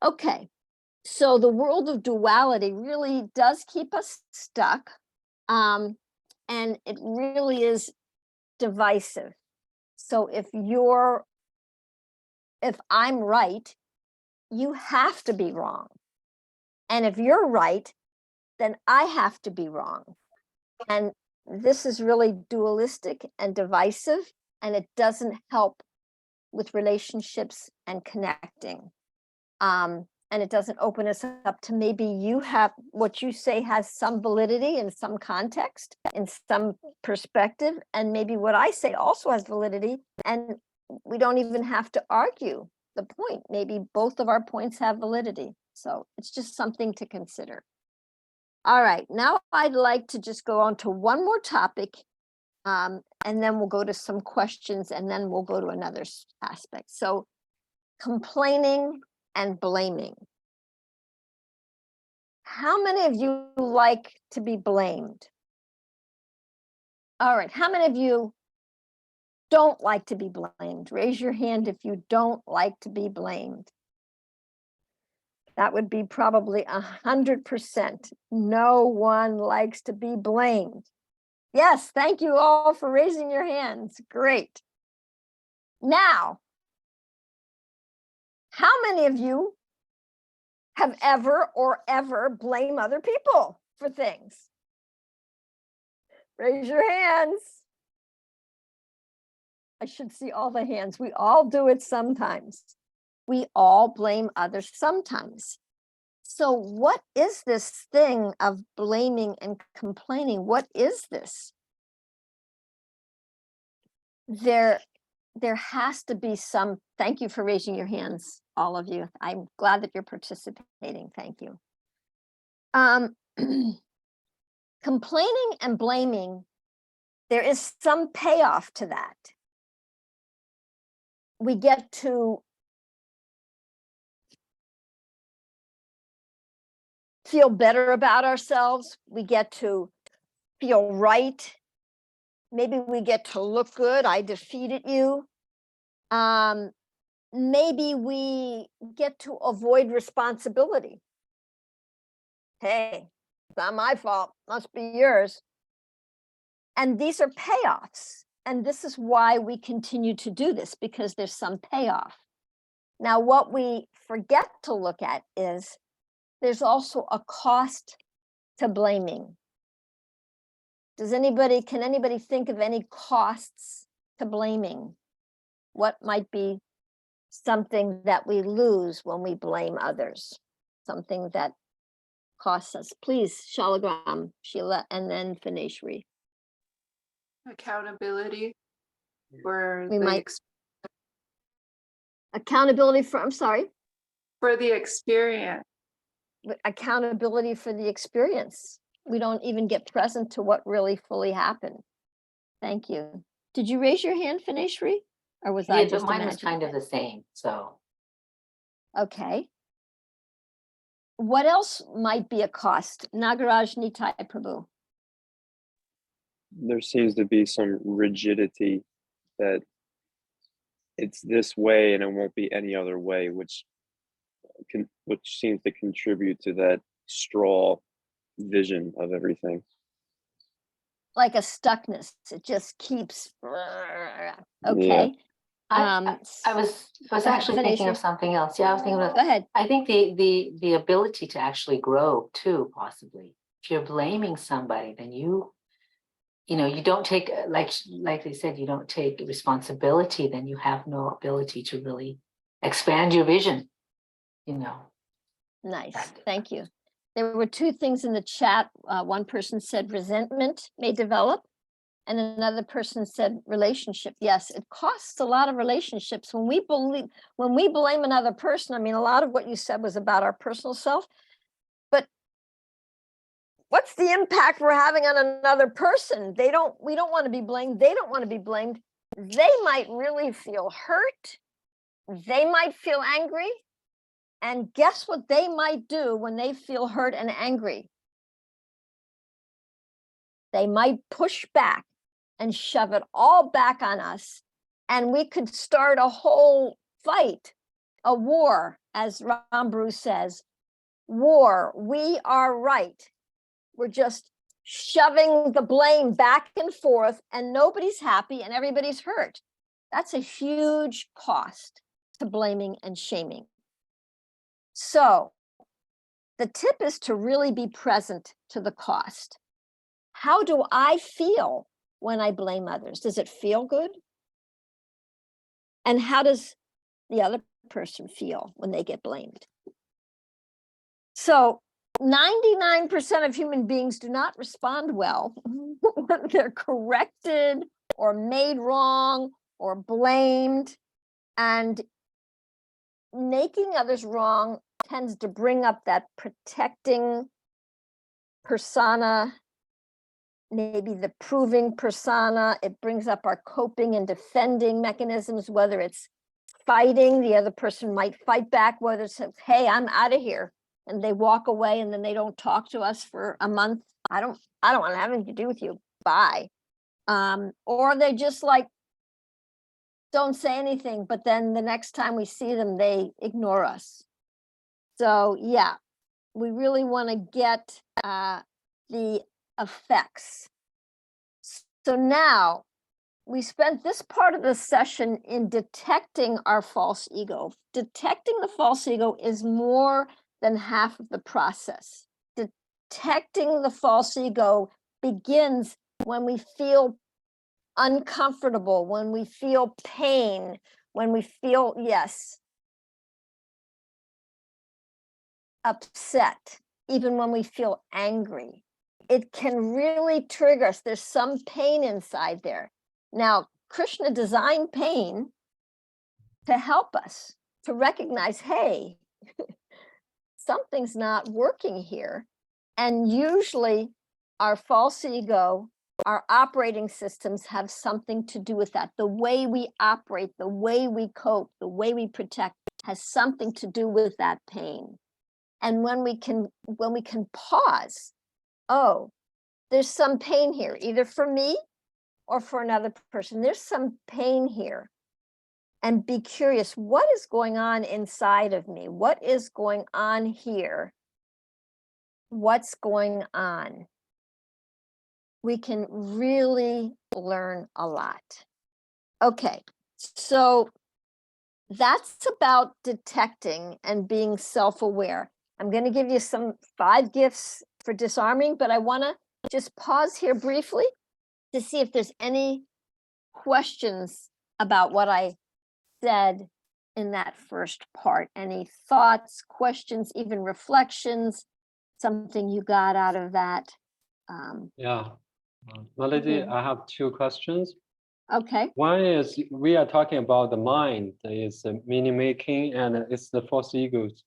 Okay, so the world of duality really does keep us stuck. And it really is divisive. So if I'm right, you have to be wrong. And if you're right, then I have to be wrong. And this is really dualistic and divisive, and it doesn't help with relationships and connecting. And it doesn't open us up to maybe you have what you say has some validity in some context, in some perspective, and maybe what I say also has validity, and we don't even have to argue the point. Maybe both of our points have validity. So it's just something to consider. All right, now I'd like to just go on to one more topic, and then we'll go to some questions, and then we'll go to another aspect. So complaining and blaming. How many of you like to be blamed? All right, how many of you don't like to be blamed? Raise your hand if you don't like to be blamed. That would be probably 100%. No one likes to be blamed. Yes, thank you all for raising your hands. Great. Now, how many of you have ever blamed other people for things? Raise your hands. I should see all the hands. We all do it sometimes. We all blame others sometimes. So what is this thing of blaming and complaining? What is this? There has to be some, thank you for raising your hands, all of you. I'm glad that you're participating. Thank you. Complaining and blaming, there is some payoff to that. We get to feel better about ourselves. We get to feel right. Maybe we get to look good. I defeated you. Maybe we get to avoid responsibility. Hey, it's not my fault, must be yours. And these are payoffs. And this is why we continue to do this, because there's some payoff. Now, what we forget to look at is there's also a cost to blaming. Can anybody think of any costs to blaming? What might be something that we lose when we blame others? Something that costs us. Please, Shalagram, Sheila, and then Fineshri. Accountability for We might accountability for, I'm sorry? for the experience. Accountability for the experience. We don't even get present to what really fully happened. Thank you. Did you raise your hand, Fineshri? Or was I Yeah, just but mine was imagining kind of it? the same, so. Okay. What else might be a cost? Nagaraj Nitai Prabhu. There seems to be some rigidity that it's this way and it won't be any other way, which seems to contribute to that straw vision of everything. Like a stuckness. It just keeps. Okay. I was actually thinking of Fineshri. something else. Yeah, I was thinking Go of, ahead. I think the ability to actually grow too, possibly. If you're blaming somebody, then you don't take, like they said, you don't take responsibility, then you have no ability to really expand your vision, Nice. Thank you. There were two things in the chat. One person said resentment may develop, and another person said relationship. Yes, it costs a lot of relationships when we blame another person. I mean, a lot of what you said was about our personal self, but what's the impact we're having on another person? We don't want to be blamed. They don't want to be blamed. They might really feel hurt. They might feel angry. And guess what they might do when they feel hurt and angry? they might push back and shove it all back on us. And we could start a whole fight, a war, as Ron Bruce says, war, we are right. We're just shoving the blame back and forth and nobody's happy and everybody's hurt. That's a huge cost to blaming and shaming. So the tip is to really be present to the cost. How do I feel when I blame others? Does it feel good? And how does the other person feel when they get blamed? So 99% of human beings do not respond well when they're corrected or made wrong or blamed. And making others wrong tends to bring up that protecting persona, maybe the proving persona. It brings up our coping and defending mechanisms, whether it's fighting, the other person might fight back, whether it's, hey, I'm out of here. And they walk away and then they don't talk to us for a month. I don't want to have anything to do with you. Bye. Or they just like, don't say anything, but then the next time we see them, they ignore us. So yeah, we really want to get the effects. So now we spent this part of the session in detecting our false ego. Detecting the false ego is more than half of the process. Detecting the false ego begins when we feel uncomfortable, when we feel pain, when we feel, yes, upset, even when we feel angry. It can really trigger us. There's some pain inside there. Now, Krishna designed pain to help us to recognize, hey, something's not working here. And usually our false ego, our operating systems have something to do with that. The way we operate, the way we cope, the way we protect has something to do with that pain. And when we can pause, oh, there's some pain here, either for me or for another person. There's some pain here. And be curious, what is going on inside of me? What is going on here? What's going on? We can really learn a lot. Okay, so that's about detecting and being self-aware. I'm going to give you 5 gifts for disarming, but I want to just pause here briefly to see if there's any questions about what I said in that first part. Any thoughts, questions, even reflections, something you got out of that? Yeah. Melody, Mhm. I have 2 questions. Okay. One is we are talking about the mind is meaning making, and it's the false egos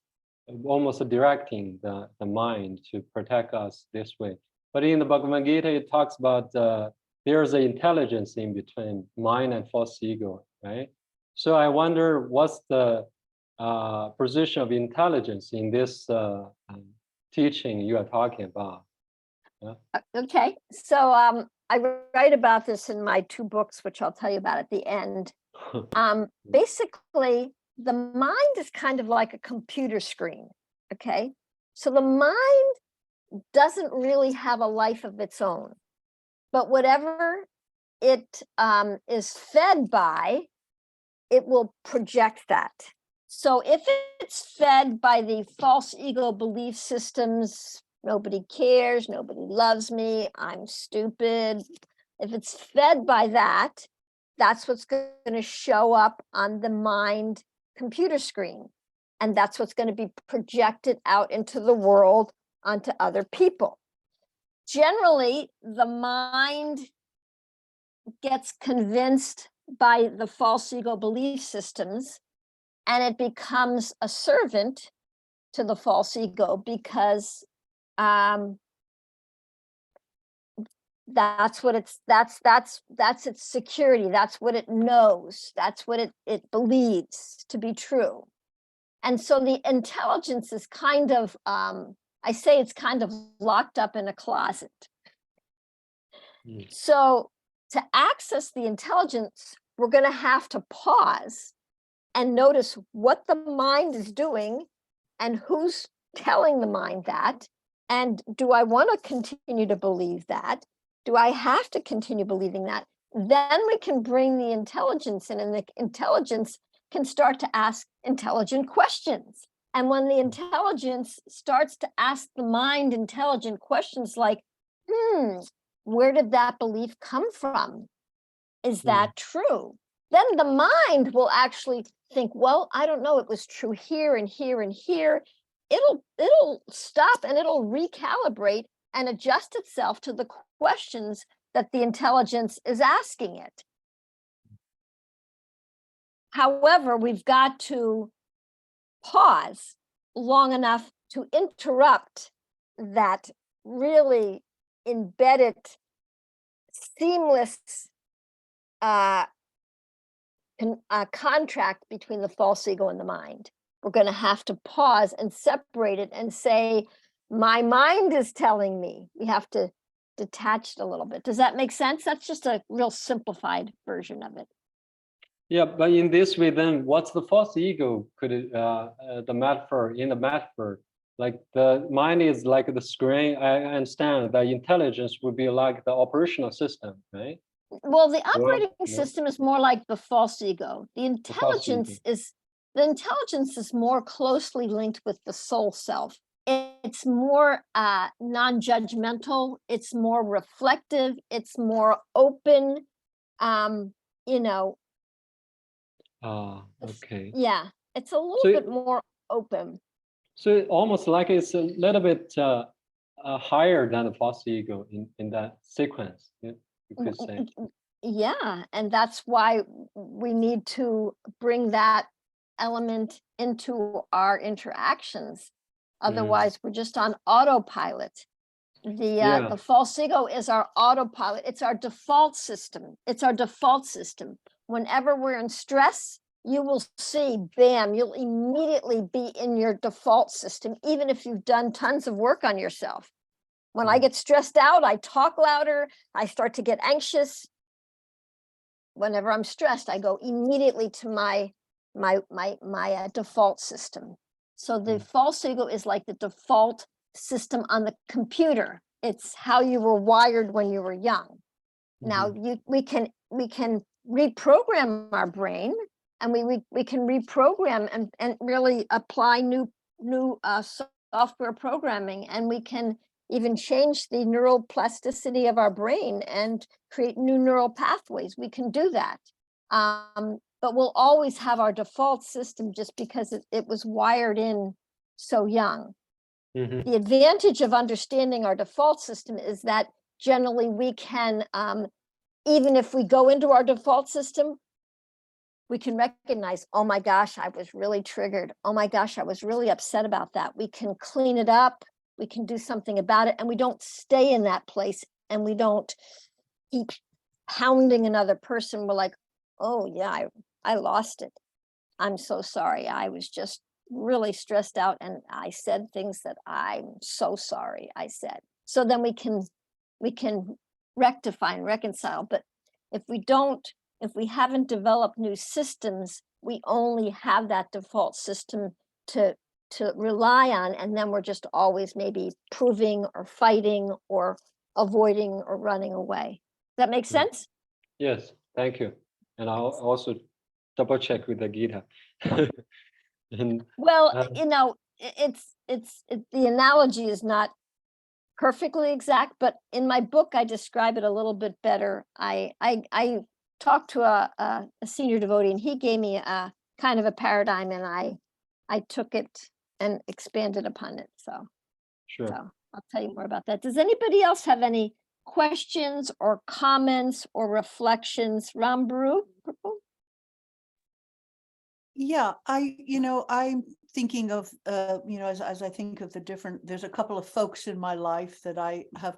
almost directing the mind to protect us this way. But in the Bhagavad Gita, it talks about there's an intelligence in between mind and false ego, right? So I wonder what's the position of intelligence in this teaching you are talking about? Okay, so I write about this in my 2 books, which I'll tell you about at the end. Basically, the mind is kind of like a computer screen, okay? So the mind doesn't really have a life of its own, but whatever it is fed by, it will project that. So if it's fed by the false ego belief systems, nobody cares, nobody loves me, I'm stupid. If it's fed by that, that's what's going to show up on the mind computer screen. And that's what's going to be projected out into the world onto other people. Generally, the mind gets convinced by the false ego belief systems, and it becomes a servant to the false ego because that's what that's its security. That's what it knows. That's what it believes to be true. And so the intelligence is kind of, I say it's kind of locked up in a closet. Mm. So to access the intelligence, we're going to have to pause and notice what the mind is doing and who's telling the mind that. And do I want to continue to believe that? Do I have to continue believing that? Then we can bring the intelligence in, and the intelligence can start to ask intelligent questions. And when the intelligence starts to ask the mind intelligent questions like, where did that belief come from? Is that true? Then the mind will actually think, well, I don't know, it was true here and here and here. It'll stop and it'll recalibrate and adjust itself to the questions that the intelligence is asking it. However, we've got to pause long enough to interrupt that really embedded, seamless contract between the false ego and the mind. We're going to have to pause and separate it and say, my mind is telling me. We have to detach it a little bit. Does that make sense? That's just a real simplified version of it. Yeah, but in this way, then what's the false ego? Could it, the metaphor, in the metaphor, like the mind is like the screen. I understand that intelligence would be like the operational system, right? Well, the operating no. system is more like the false ego. The false ego. intelligence is more closely linked with the soul self. It's more non-judgmental. It's more reflective. It's more open. You know. Okay. Yeah, it's a little bit more open. So almost like it's a little bit higher than the false ego in that sequence. You could say. Yeah, and that's why we need to bring that element into our interactions. Otherwise, we're just on autopilot. The false ego is our autopilot. It's our default system. It's our default system. Whenever we're in stress, you will see, bam, you'll immediately be in your default system, even if you've done tons of work on yourself. When I get stressed out, I talk louder. I start to get anxious. Whenever I'm stressed, I go immediately to my default system. So the false ego is like the default system on the computer. It's how you were wired when you were young. Now we can reprogram our brain, and we can reprogram and really apply new software programming, and we can even change the neuroplasticity of our brain and create new neural pathways. We can do that. But we'll always have our default system just because it was wired in so young. The advantage of understanding our default system is that generally we can, even if we go into our default system, we can recognize, oh my gosh, I was really triggered. Oh my gosh, I was really upset about that. We can clean it up. We can do something about it, and we don't stay in that place, and we don't keep pounding another person. We're like, oh yeah, I lost it. I'm so sorry. I was just really stressed out, and I said things that I'm so sorry I said. So then we can rectify and reconcile. But if we haven't developed new systems, we only have that default system to rely on, and then we're just always maybe proving or fighting or avoiding or running away. Does that make sense? Yes, thank you. And I'll also double check with the Gita. And, well, you know, the analogy is not perfectly exact, but in my book I describe it a little bit better. I talked to a senior devotee, and he gave me a kind of a paradigm, and I took it and expanded upon it. So I'll tell you more about that. Does anybody else have any questions or comments or reflections? Ramburu? Yeah, I'm thinking of, as I think of the different, there's a couple of folks in my life that I have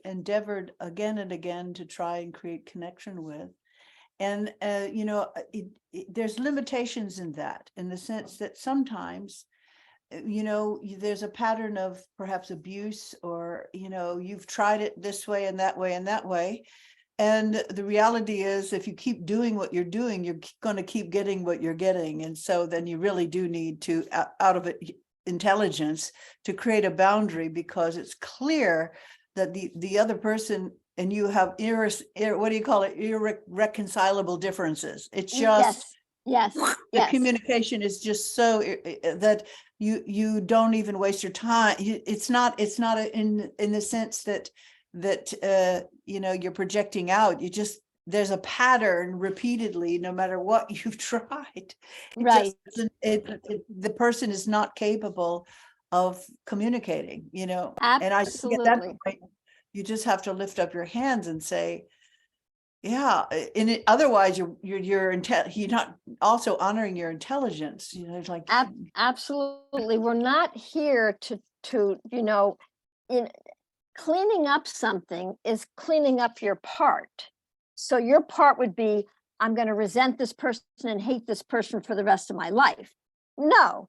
endeavored again and again to try and create connection with. And, there's limitations in that, in the sense that sometimes there's a pattern of perhaps abuse, or, you've tried it this way and that way and that way. And the reality is, if you keep doing what you're doing, you're going to keep getting what you're getting. And so then you really do need to, out of it, intelligence, to create a boundary, because it's clear that the other person and you have what do you call it? Irreconcilable differences. It's just Yes, the yes. communication is just so that you don't even waste your time. It's not in the sense that you're projecting out. There's a pattern repeatedly, no matter what you've tried. Right. The person is not capable of communicating, and I think at that Absolutely. point, you just have to lift up your hands and say, yeah, and otherwise you're not also honoring your intelligence, it's like, Absolutely. We're not here to in cleaning up something is cleaning up your part. So your part would be, I'm going to resent this person and hate this person for the rest of my life. No,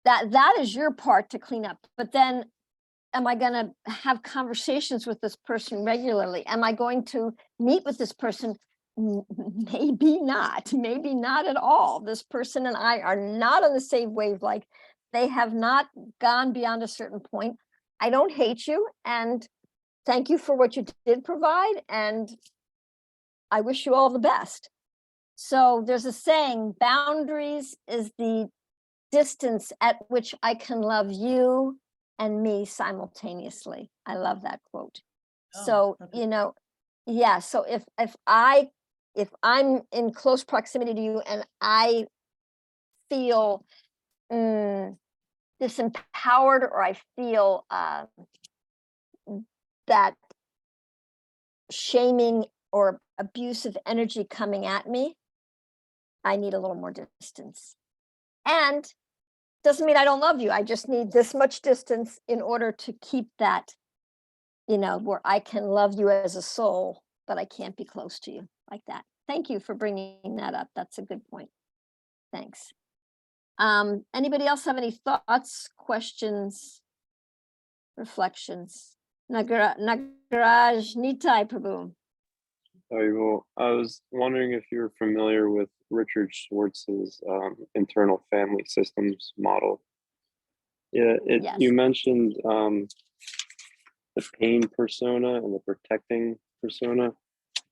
that is your part to clean up. But then, am I going to have conversations with this person regularly? Am I going to meet with this person? Maybe not at all. This person and I are not on the same wavelength. They have not gone beyond a certain point. I don't hate you, and thank you for what you did provide, and I wish you all the best. So there's a saying, boundaries is the distance at which I can love you and me simultaneously. I love that quote. So, okay. yeah, so if I'm in close proximity to you and I feel disempowered, or I feel that shaming or abusive energy coming at me, I need a little more distance. And doesn't mean I don't love you. I just need this much distance in order to keep that, where I can love you as a soul, but I can't be close to you like that. Thank you for bringing that up. That's a good point. Thanks. Anybody else have any thoughts, questions, reflections? Nagaraj Nitai Prabhu. Well, I was wondering if you were familiar with Richard Schwartz's internal family systems model. Yeah, Yes. You mentioned the pain persona and the protecting persona,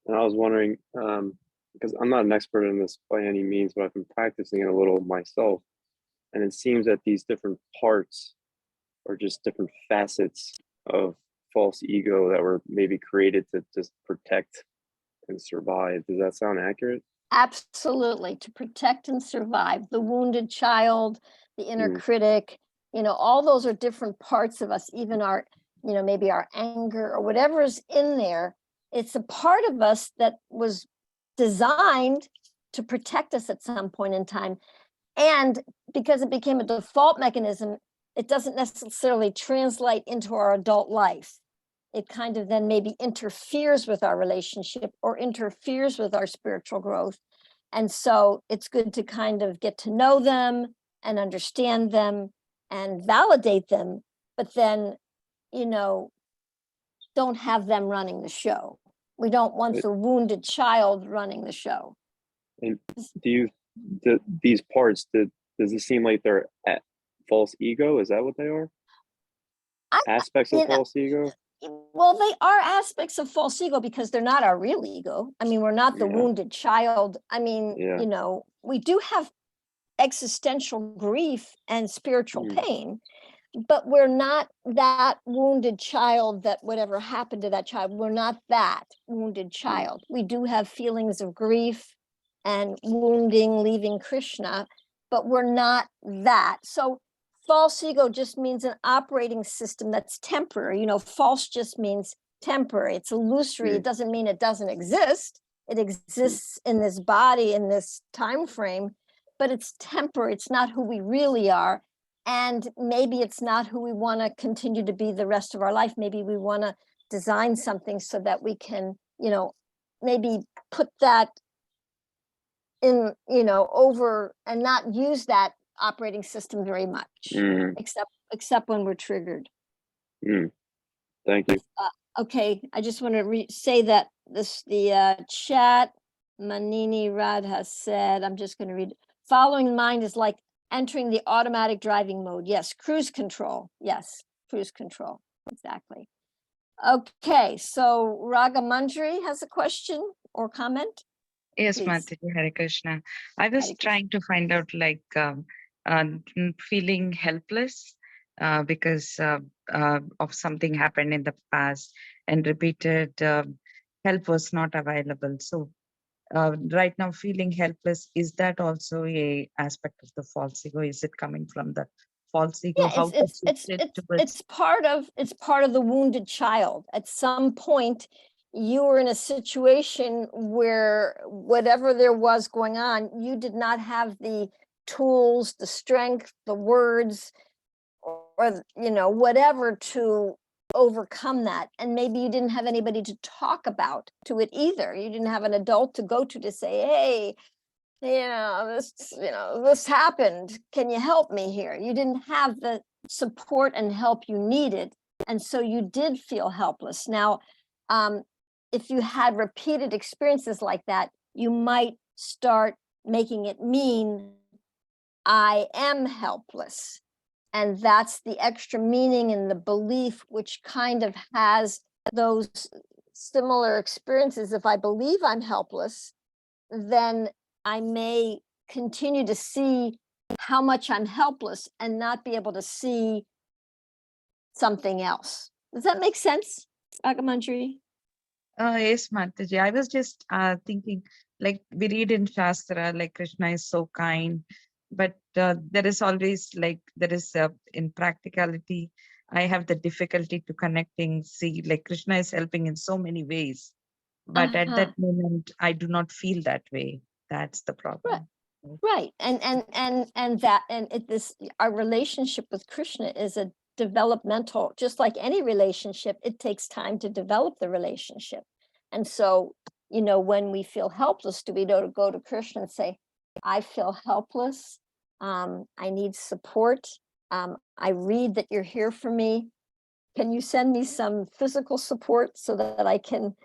and I was wondering, because I'm not an expert in this by any means, but I've been practicing it a little myself, and it seems that these different parts are just different facets of false ego that were maybe created to just protect and survive. Does that sound accurate? Absolutely. To protect and survive. The wounded child, the inner critic, all those are different parts of us, even our, maybe our anger or whatever is in there. It's a part of us that was designed to protect us at some point in time. And because it became a default mechanism, it doesn't necessarily translate into our adult life. It kind of then maybe interferes with our relationship or interferes with our spiritual growth. And so it's good to kind of get to know them and understand them and validate them, but then, don't have them running the show. We don't want the wounded child running the show. And these parts, does it seem like they're at false ego? Is that what they are? Aspects of false ego? Well, they are aspects of false ego because they're not our real ego. I mean, we're not the wounded child. I mean, we do have existential grief and spiritual pain, but we're not that wounded child that whatever happened to that child. We're not that wounded child. We do have feelings of grief and wounding, leaving Krishna, but we're not that. So false ego just means an operating system that's temporary. False just means temporary. It's illusory. It doesn't mean it doesn't exist. It exists in this body, in this time frame, but it's temporary. It's not who we really are. And maybe it's not who we want to continue to be the rest of our life. Maybe we want to design something so that we can, maybe put that in, over and not use that operating system very much, Mm, except when we're triggered. thank you. Okay, I just want to say that the chat, Manini Rad has said, I'm just going to read, following mind is like entering the automatic driving mode. Yes, cruise control. Yes, cruise control. Exactly. Okay, so Ragamanjari has a question or comment. Yes, Please. Mataji, Hare Krishna. I was Hare Krishna. trying to find out feeling helpless because of something happened in the past and repeated help was not available. So right now feeling helpless, is that also a aspect of the false ego? Is it coming from the false ego? Yeah, How to shift it towards it's part of the wounded child. At some point, you were in a situation where whatever there was going on, you did not have the tools, the strength, the words, or whatever to overcome that. And maybe you didn't have anybody to talk about to it either. You didn't have an adult to go to say, hey, this happened. Can you help me here? You didn't have the support and help you needed. And so you did feel helpless. Now, if you had repeated experiences like that, you might start making it mean, I am helpless. And that's the extra meaning in the belief, which kind of has those similar experiences. If I believe I'm helpless, then I may continue to see how much I'm helpless and not be able to see something else. Does that make sense, Ragamanjari? Yes, Mataji. I was just thinking, like we read in Shastra, like Krishna is so kind, but there is always in practicality, I have the difficulty to connecting, see, like Krishna is helping in so many ways, but at that moment, I do not feel that way. That's the problem. Right. Our relationship with Krishna is a developmental, just like any relationship, it takes time to develop the relationship. And so, when we feel helpless, do we go to Krishna and say, I feel helpless. I need support. I read that you're here for me. Can you send me some physical support so that I can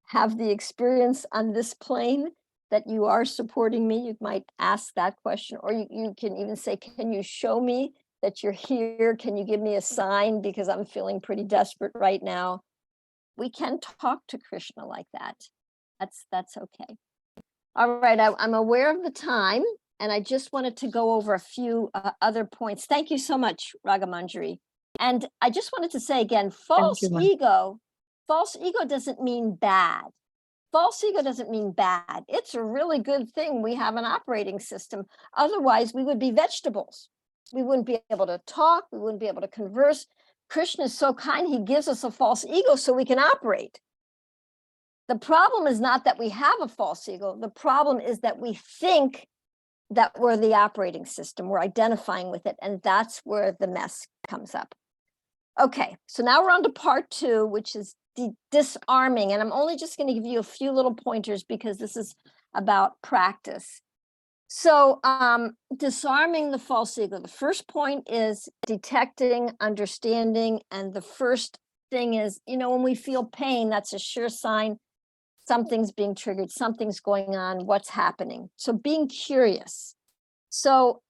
have the experience on this plane that you are supporting me? You might ask that question, or you can even say, can you show me that you're here? Can you give me a sign, because I'm feeling pretty desperate right now? We can talk to Krishna like that. That's okay. All right, I'm aware of the time, and I just wanted to go over a few other points. Thank you so much, Ragamanjari. And I just wanted to say again, false ego doesn't mean bad. False ego doesn't mean bad. It's a really good thing we have an operating system. Otherwise, we would be vegetables. We wouldn't be able to talk. We wouldn't be able to converse. Krishna is so kind. He gives us a false ego so we can operate. The problem is not that we have a false ego. The problem is that we think that we're the operating system. We're identifying with it. And that's where the mess comes up. Okay, so now we're on to part 2, which is disarming. And I'm only just going to give you a few little pointers because this is about practice. So disarming the false ego. The first point is detecting, understanding. And the first thing is, when we feel pain, that's a sure sign something's being triggered, something's going on, what's happening. So being curious. So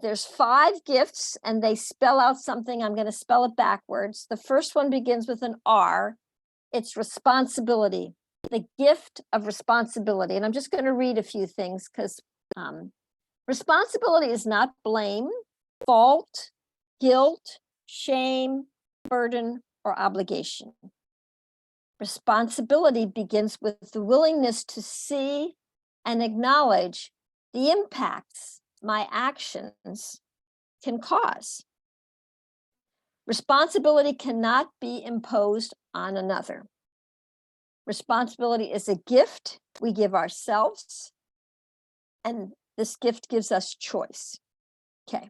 there's 5 gifts and they spell out something. I'm going to spell it backwards. The first one begins with an R. It's responsibility, the gift of responsibility. And I'm just going to read a few things because responsibility is not blame, fault, guilt, shame, burden, or obligation. Responsibility begins with the willingness to see and acknowledge the impacts my actions can cause. Responsibility cannot be imposed on another. Responsibility is a gift we give ourselves, and this gift gives us choice. Okay,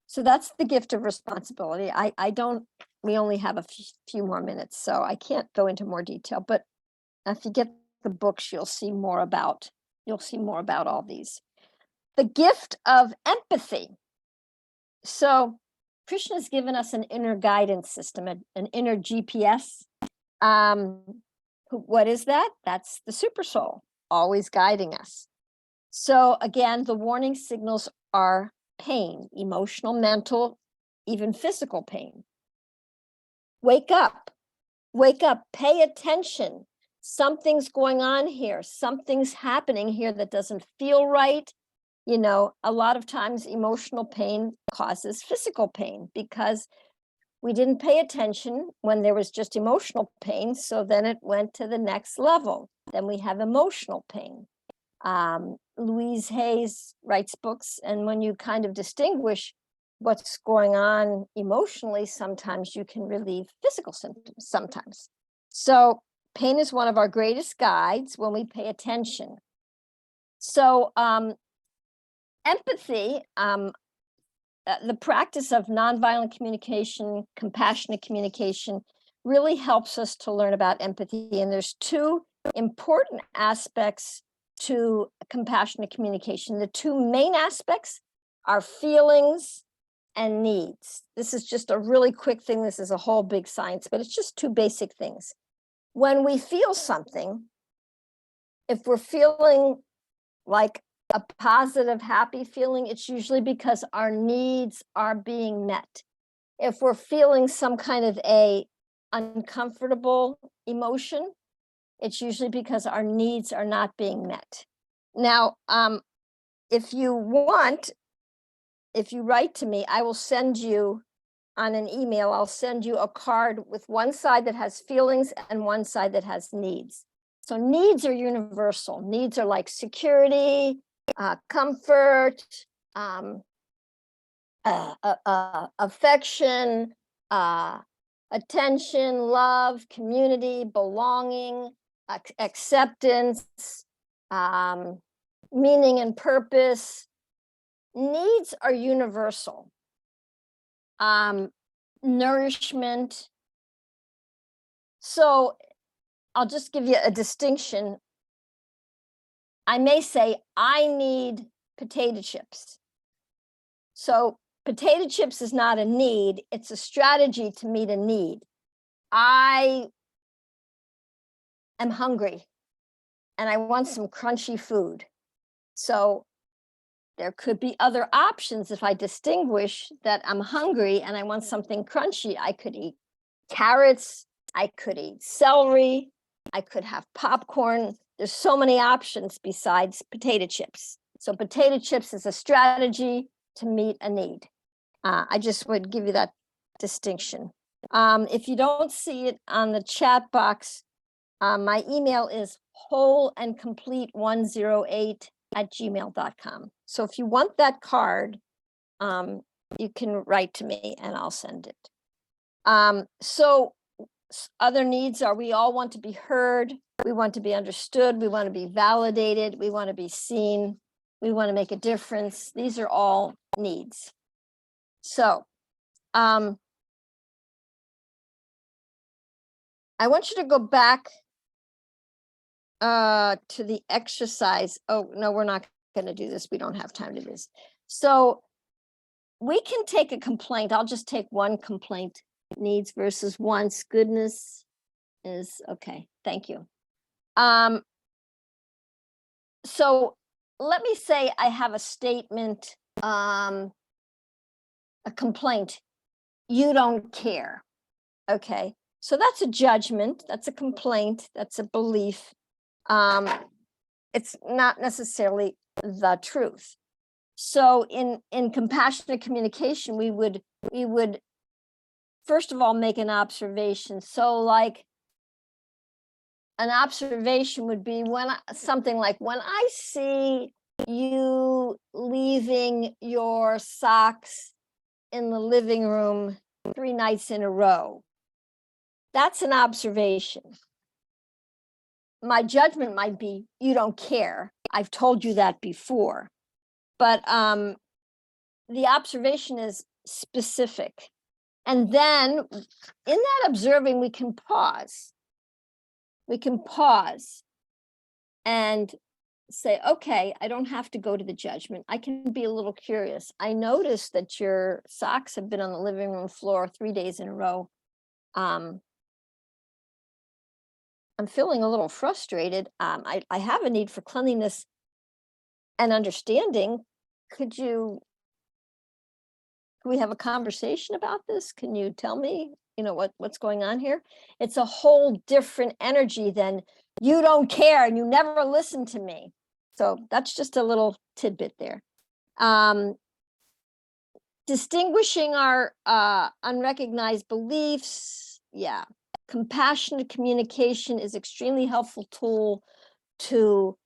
so that's the gift of responsibility. We only have a few more minutes, so I can't go into more detail, but if you get the books, you'll see more about all these. The gift of empathy. So Krishna's given us an inner guidance system, an inner GPS. What is that? That's the super soul, always guiding us. So again, the warning signals are pain, emotional, mental, even physical pain. Wake up, pay attention. Something's going on here. Something's happening here that doesn't feel right. You know, a lot of times emotional pain causes physical pain because we didn't pay attention when there was just emotional pain. So then it went to the next level. Then we have emotional pain. Louise Hayes writes books, and when you kind of distinguish what's going on emotionally, sometimes you can relieve physical symptoms sometimes. So pain is one of our greatest guides when we pay attention. So empathy, the practice of nonviolent communication, compassionate communication, really helps us to learn about empathy. And there's two important aspects to compassionate communication. The two main aspects are feelings and needs. This is just a really quick thing. This is a whole big science, but it's just two basic things. When we feel something, if we're feeling like a positive, happy feeling, it's usually because our needs are being met. If we're feeling some kind of a uncomfortable emotion, it's usually because our needs are not being met. Now, if you want, if you write to me, I will send you on an email, I'll send you a card with one side that has feelings and one side that has needs. So needs are universal. Needs are like security, comfort, affection, attention, love, community, belonging, acceptance, meaning and purpose. Needs are universal. Nourishment. So I'll just give you a distinction. I may say, I need potato chips. So potato chips is not a need, it's a strategy to meet a need. I am hungry and I want some crunchy food. So there could be other options. If I distinguish that I'm hungry and I want something crunchy, I could eat carrots, I could eat celery, I could have popcorn. There's so many options besides potato chips. So potato chips is a strategy to meet a need. I just would give you that distinction. If you don't see it on the chat box, my email is wholeandcomplete108@gmail.com. So if you want that card, you can write to me and I'll send it. So other needs are, we all want to be heard, we want to be understood, we want to be validated, we want to be seen, we want to make a difference. These are all needs. So I want you to go back to the exercise. Oh, no, we're not going to do this. We don't have time to do this. So we can take a complaint. I'll just take one complaint. Needs versus wants. Goodness is okay. Thank you. So let me say I have a statement, a complaint. You don't care. Okay. So that's a judgment. That's a complaint. That's a belief. It's not necessarily the truth. So in compassionate communication, we would first of all make an observation. So like an observation would be something like, when I see you leaving your socks in the living room 3 nights in a row, that's an observation. My judgment might be, you don't care. I've told you that before. But the observation is specific. And then in that observing, we can pause. We can pause and say, okay, I don't have to go to the judgment. I can be a little curious. I noticed that your socks have been on the living room floor 3 days in a row. I'm feeling a little frustrated. I have a need for cleanliness and understanding. Could we have a conversation about this? Can you tell me, what's going on here? It's a whole different energy than you don't care and you never listen to me. So that's just a little tidbit there. Distinguishing our unrecognized beliefs. Yeah. Compassionate communication is extremely helpful tool to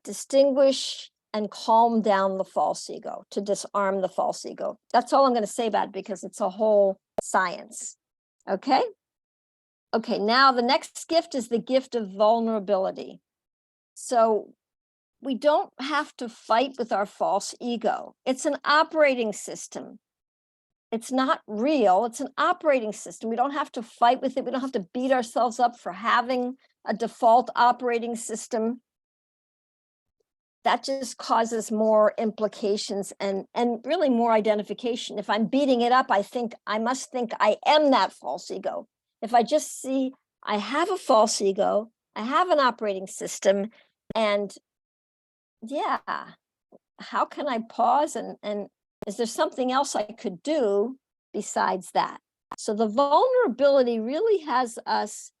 distinguish and calm down the false ego, to disarm the false ego. That's all I'm going to say about it because it's a whole science. Okay. Okay. Now the next gift is the gift of vulnerability. So we don't have to fight with our false ego. It's an operating system. It's not real. It's an operating system. We don't have to fight with it. We don't have to beat ourselves up for having a default operating system. That just causes more implications and really more identification. If I'm beating it up, I must think I am that false ego. If I just see I have a false ego, I have an operating system, and yeah, how can I pause and is there something else I could do besides that? So the vulnerability really has us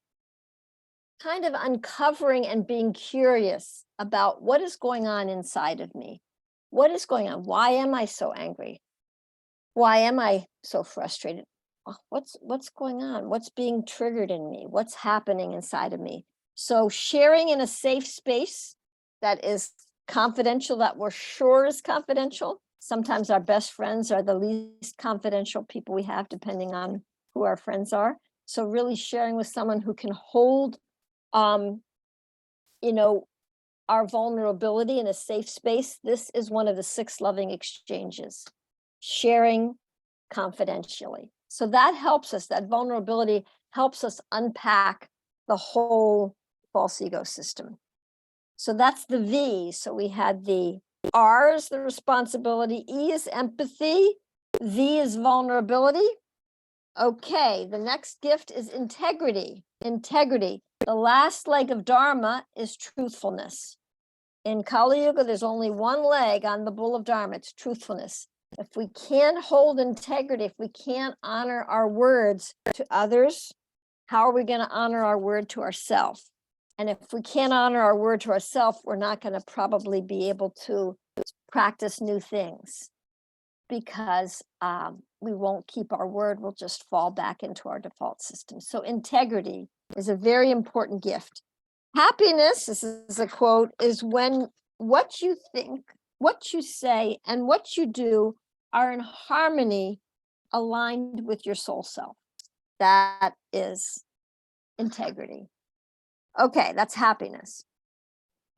kind of uncovering and being curious about what is going on inside of me. What is going on? Why am I so angry? Why am I so frustrated? What's going on? What's being triggered in me? What's happening inside of me? So sharing in a safe space that is confidential, that we're sure is confidential. Sometimes our best friends are the least confidential people we have, depending on who our friends are. So really sharing with someone who can hold, our vulnerability in a safe space. This is one of the 6 loving exchanges, sharing confidentially. So that helps us, that vulnerability helps us unpack the whole false ego system. So that's the V. So we had the R is the responsibility, E is empathy, V is vulnerability. Okay, the next gift is integrity. Integrity. The last leg of Dharma is truthfulness. In Kali Yuga, there's only one leg on the bull of Dharma, it's truthfulness. If we can't hold integrity, if we can't honor our words to others, how are we going to honor our word to ourselves? And if we can't honor our word to ourselves, we're not going to probably be able to practice new things because we won't keep our word. We'll just fall back into our default system. So integrity is a very important gift. Happiness, this is a quote, is when what you think, what you say, and what you do are in harmony, aligned with your soul self. That is integrity. Okay, that's happiness.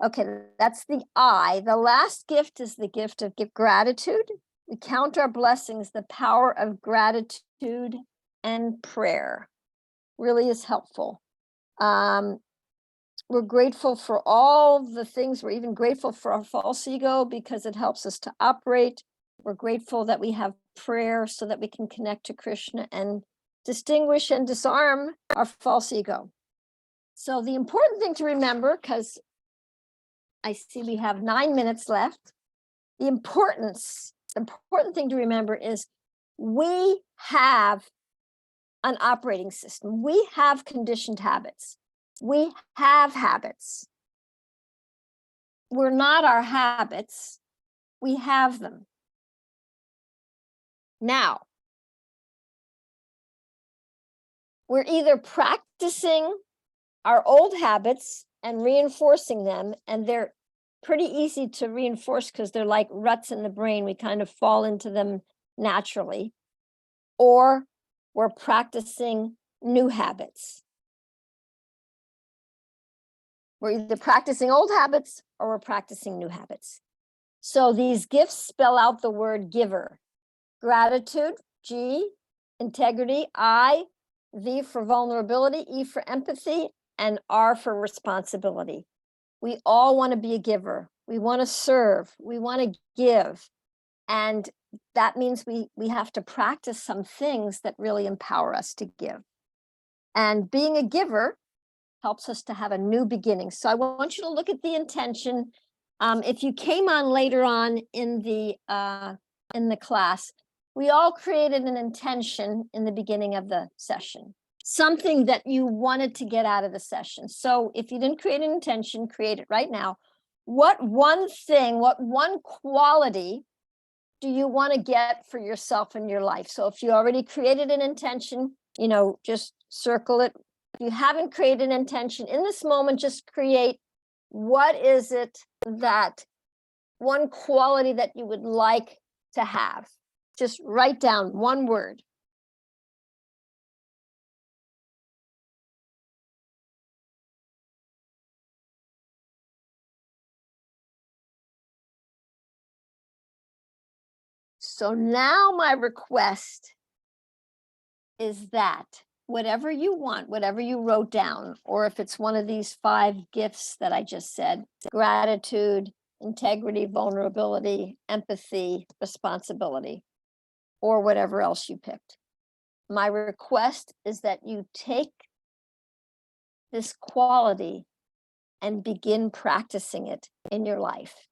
Okay, that's the I. The last gift is the gift of gratitude. We count our blessings. The power of gratitude and prayer really is helpful. We're grateful for all the things. We're even grateful for our false ego because it helps us to operate. We're grateful that we have prayer so that we can connect to Krishna and distinguish and disarm our false ego. So the important thing to remember, because I see we have 9 minutes left, the important thing to remember is we have an operating system. We have conditioned habits. We have habits. We're not our habits. We have them. Now, we're either practicing our old habits and reinforcing them, and they're pretty easy to reinforce because they're like ruts in the brain. We kind of fall into them naturally. Or we're practicing new habits. We're either practicing old habits or we're practicing new habits. So these gifts spell out the word giver. Gratitude, G, integrity, I, V for vulnerability, E for empathy, and R for responsibility. We all want to be a giver. We want to serve. We want to give. And that means we have to practice some things that really empower us to give. And being a giver helps us to have a new beginning. So I want you to look at the intention. If you came on later on in the class, we all created an intention in the beginning of the session, something that you wanted to get out of the session. So if you didn't create an intention, create it right now. What one thing, what one quality do you want to get for yourself in your life? So if you already created an intention, just circle it. If you haven't created an intention in this moment, just create, what is it, that one quality that you would like to have? Just write down one word. So now my request is that whatever you want, whatever you wrote down, or if it's one of these 5 gifts that I just said, gratitude, integrity, vulnerability, empathy, responsibility, or whatever else you picked. My request is that you take this quality and begin practicing it in your life.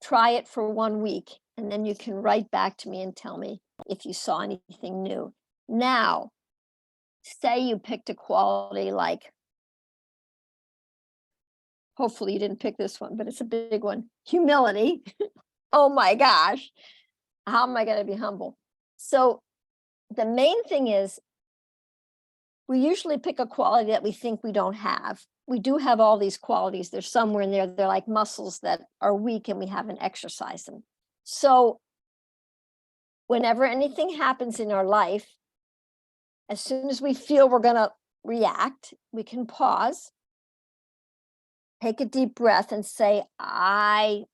Try it for 1 week, and then you can write back to me and tell me if you saw anything new. Now, say you picked a quality like, hopefully you didn't pick this one, but it's a big one, humility. Oh my gosh, how am I going to be humble? So the main thing is, we usually pick a quality that we think we don't have. We do have all these qualities. There's somewhere in there, they're like muscles that are weak and we haven't exercised them. So whenever anything happens in our life, as soon as we feel we're going to react, we can pause, take a deep breath and say, I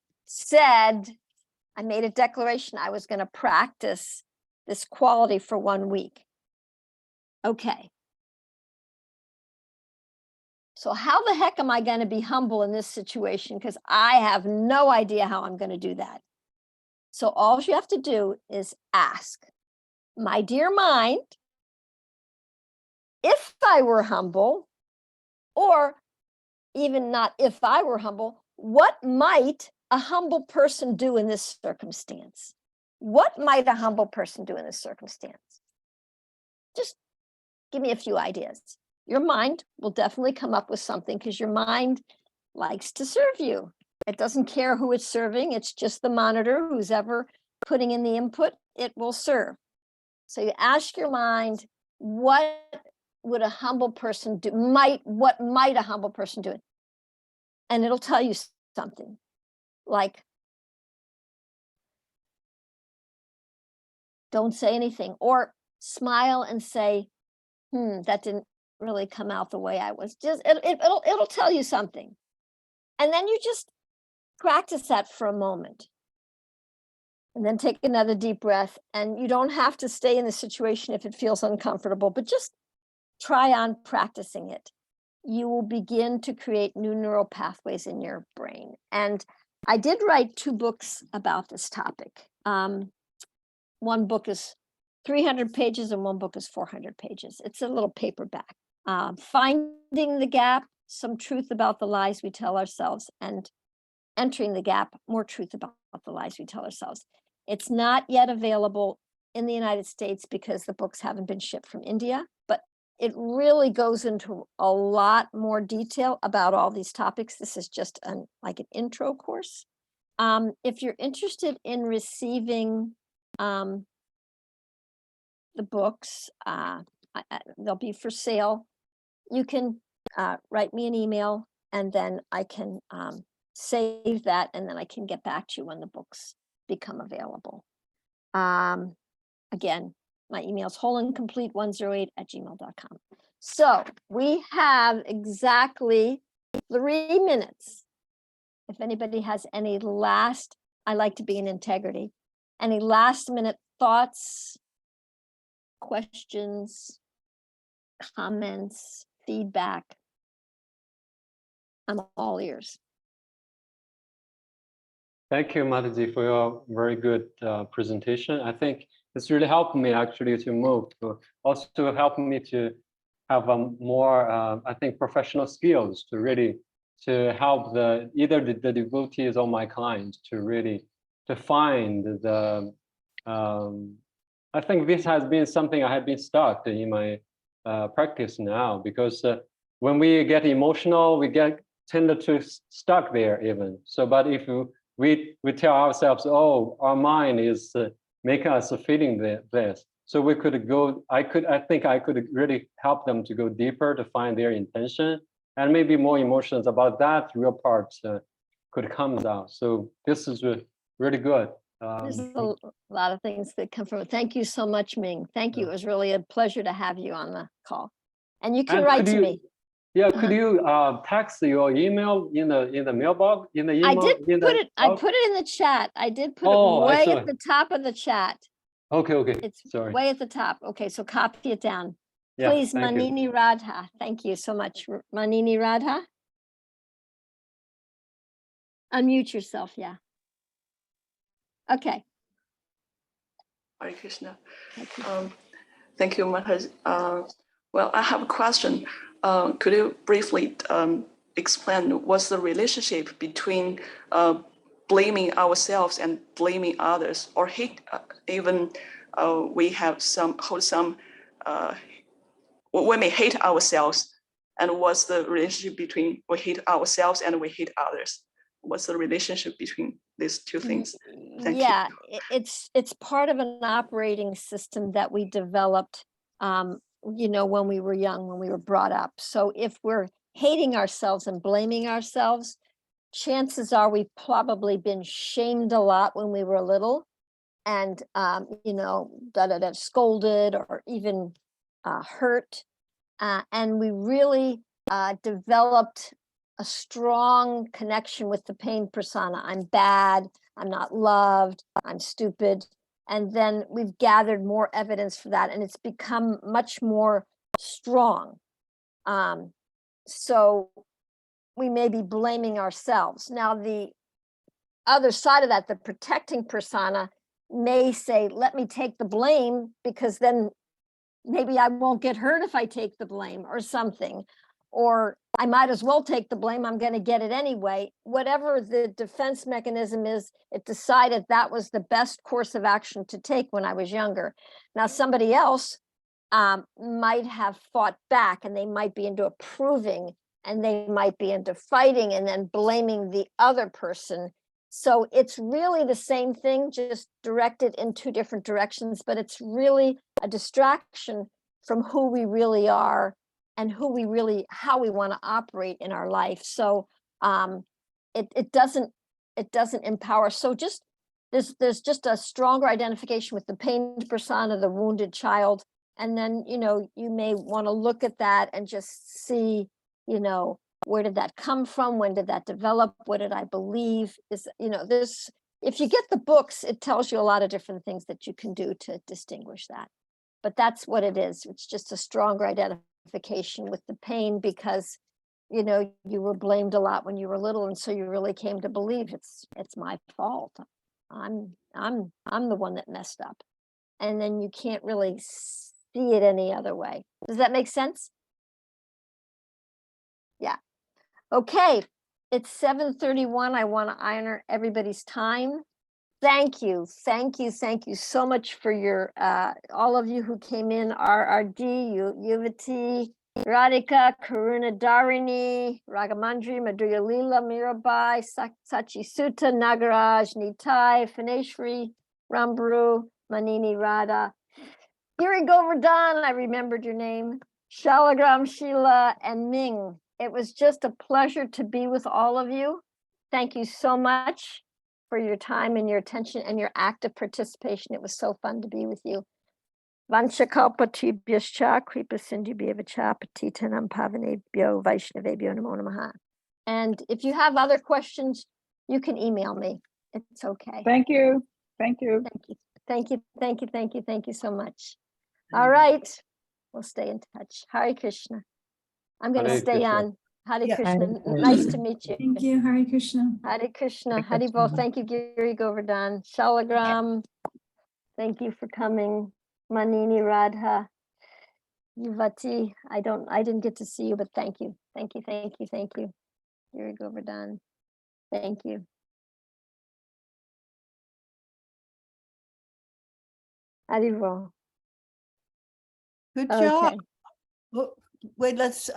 made a declaration I was going to practice this quality for 1 week. Okay. So how the heck am I going to be humble in this situation? Because I have no idea how I'm going to do that. So all you have to do is ask, my dear mind, if I were humble, or even not if I were humble, what might a humble person do in this circumstance? What might a humble person do in this circumstance? Just give me a few ideas. Your mind will definitely come up with something, because your mind likes to serve you. It doesn't care who it's serving. It's just the monitor. Who's ever putting in the input, it will serve. So you ask your mind, what would a humble person do? What might a humble person do? And it'll tell you something like, don't say anything, or smile and say, that didn't really come out the way I was. Just it'll tell you something. And then you just practice that for a moment. And then take another deep breath. And you don't have to stay in the situation if it feels uncomfortable, but just try on practicing it. You will begin to create new neural pathways in your brain. And I did write 2 books about this topic. One book is 300 pages and one book is 400 pages. It's a little paperback. Finding the Gap, Some Truth About the Lies We Tell Ourselves, and Entering the Gap, More Truth About the Lies We Tell Ourselves. It's not yet available in the United States because the books haven't been shipped from India, but it really goes into a lot more detail about all these topics. This is just like an intro course. If you're interested in receiving the books, they'll be for sale. You can write me an email, and then I can save that, and then I can get back to you when the books become available. Again, my email is wholeandcomplete108@gmail.com. So we have exactly 3 minutes. If anybody has any last, I like to be in integrity, any last minute thoughts, questions, comments, feedback. I'm all ears. Thank you, Mataji, for your very good presentation. I think it's really helped me actually to move, to also help me to have more, I think, professional skills to really to help either the devotees or my clients to really to find the. I think this has been something I have been stuck in my practice now, because when we get emotional, we tend to stuck there even. So, but if we tell ourselves, oh, our mind is making us feeling this. So we could go, I think I could really help them to go deeper to find their intention, and maybe more emotions about that real part could come down. So this is really good. There's a lot of things that come from it. Thank you so much, Ming. Thank you. It was really a pleasure to have you on the call. And you can And write could to you- me. Yeah, could you text your email in the mailbox in the email? I did in put the, it, I put it in the chat. I did put Oh, it way at excellent. the top of the chat. Okay, It's sorry. way at the top. Okay, so copy it down. Yeah, Please, thank you. Manini Radha. Thank you so much. Manini Radha. Unmute yourself, yeah. Okay. Hare Krishna. Thank you. Thank you, Maharaj. Well, I have a question. Could you briefly explain what's the relationship between blaming ourselves and blaming others, or hate? Even we have we may hate ourselves, and what's the relationship between we hate ourselves and we hate others? What's the relationship between these two things? Thank you. Yeah, it's part of an operating system that we developed, you know, when we were young, when we were brought up. So if we're hating ourselves and blaming ourselves, chances are we've probably been shamed a lot when we were little, and you know, scolded or even hurt, and we really developed a strong connection with the pain persona. I'm bad, I'm not loved, I'm stupid. And then we've gathered more evidence for that, and it's become much more strong. So we may be blaming ourselves. Now, the other side of that, the protecting persona may say, let me take the blame, because then maybe I won't get hurt if I take the blame or something. Or I might as well take the blame, I'm going to get it anyway. Whatever the defense mechanism is, it decided that was the best course of action to take when I was younger. Now, somebody else might have fought back, and they might be into approving, and they might be into fighting and then blaming the other person. So it's really the same thing, just directed in two different directions, but it's really a distraction from who we really are and how we want to operate in our life. So it doesn't empower. So just there's just a stronger identification with the pained persona, the wounded child. And then, you know, you may want to look at that and just see, you know, where did that come from? When did that develop? What did I believe? Is, you know, this, if you get the books, it tells you a lot of different things that you can do to distinguish that. But that's what it is. It's just a stronger identification with the pain, because, you know, you were blamed a lot when you were little, and so you really came to believe it's my fault. I'm the one that messed up. And then you can't really see it any other way. Does that make sense? Yeah. Okay. It's 7:31. I want to honor everybody's time. Thank you. Thank you. Thank you so much for your, all of you who came in, RRD, Yuvati, Radhika, Karuna Dharini, Ragamandri, Madhurya Leela, Mirabai, Sachi Sutta, Nagaraj, Nitai, Fineshri, Rambru, Manini Radha, Giri Govardhan, I remembered your name, Shalagram Sheila, and Ming. It was just a pleasure to be with all of you. Thank you so much for your time and your attention and your active participation. It was so fun to be with you. Vanchakalpatibhyascha kripasindhubhyevacha patitanam pavanebhyo vaishnavebhyo namo namaha. And if you have other questions, you can email me. It's okay. Thank you. Thank you. Thank you. Thank you. Thank you. Thank you. Thank you so much. All right. We'll stay in touch. Hare Krishna. I'm going to Hare stay Krishna. on. Hare Yeah. Krishna. Krishna. Nice to meet you. Thank you, Hare Krishna. Hare Krishna. Hare Hare Bol. Krishna. Thank you, Giri Govardhan. Shalagram. Thank you for coming. Manini Radha. Yuvati. I didn't get to see you, but thank you. Thank you. Thank you. Thank you. Giri Govardhan. Thank you. Hare Bol. Good job. Okay. Wait, let's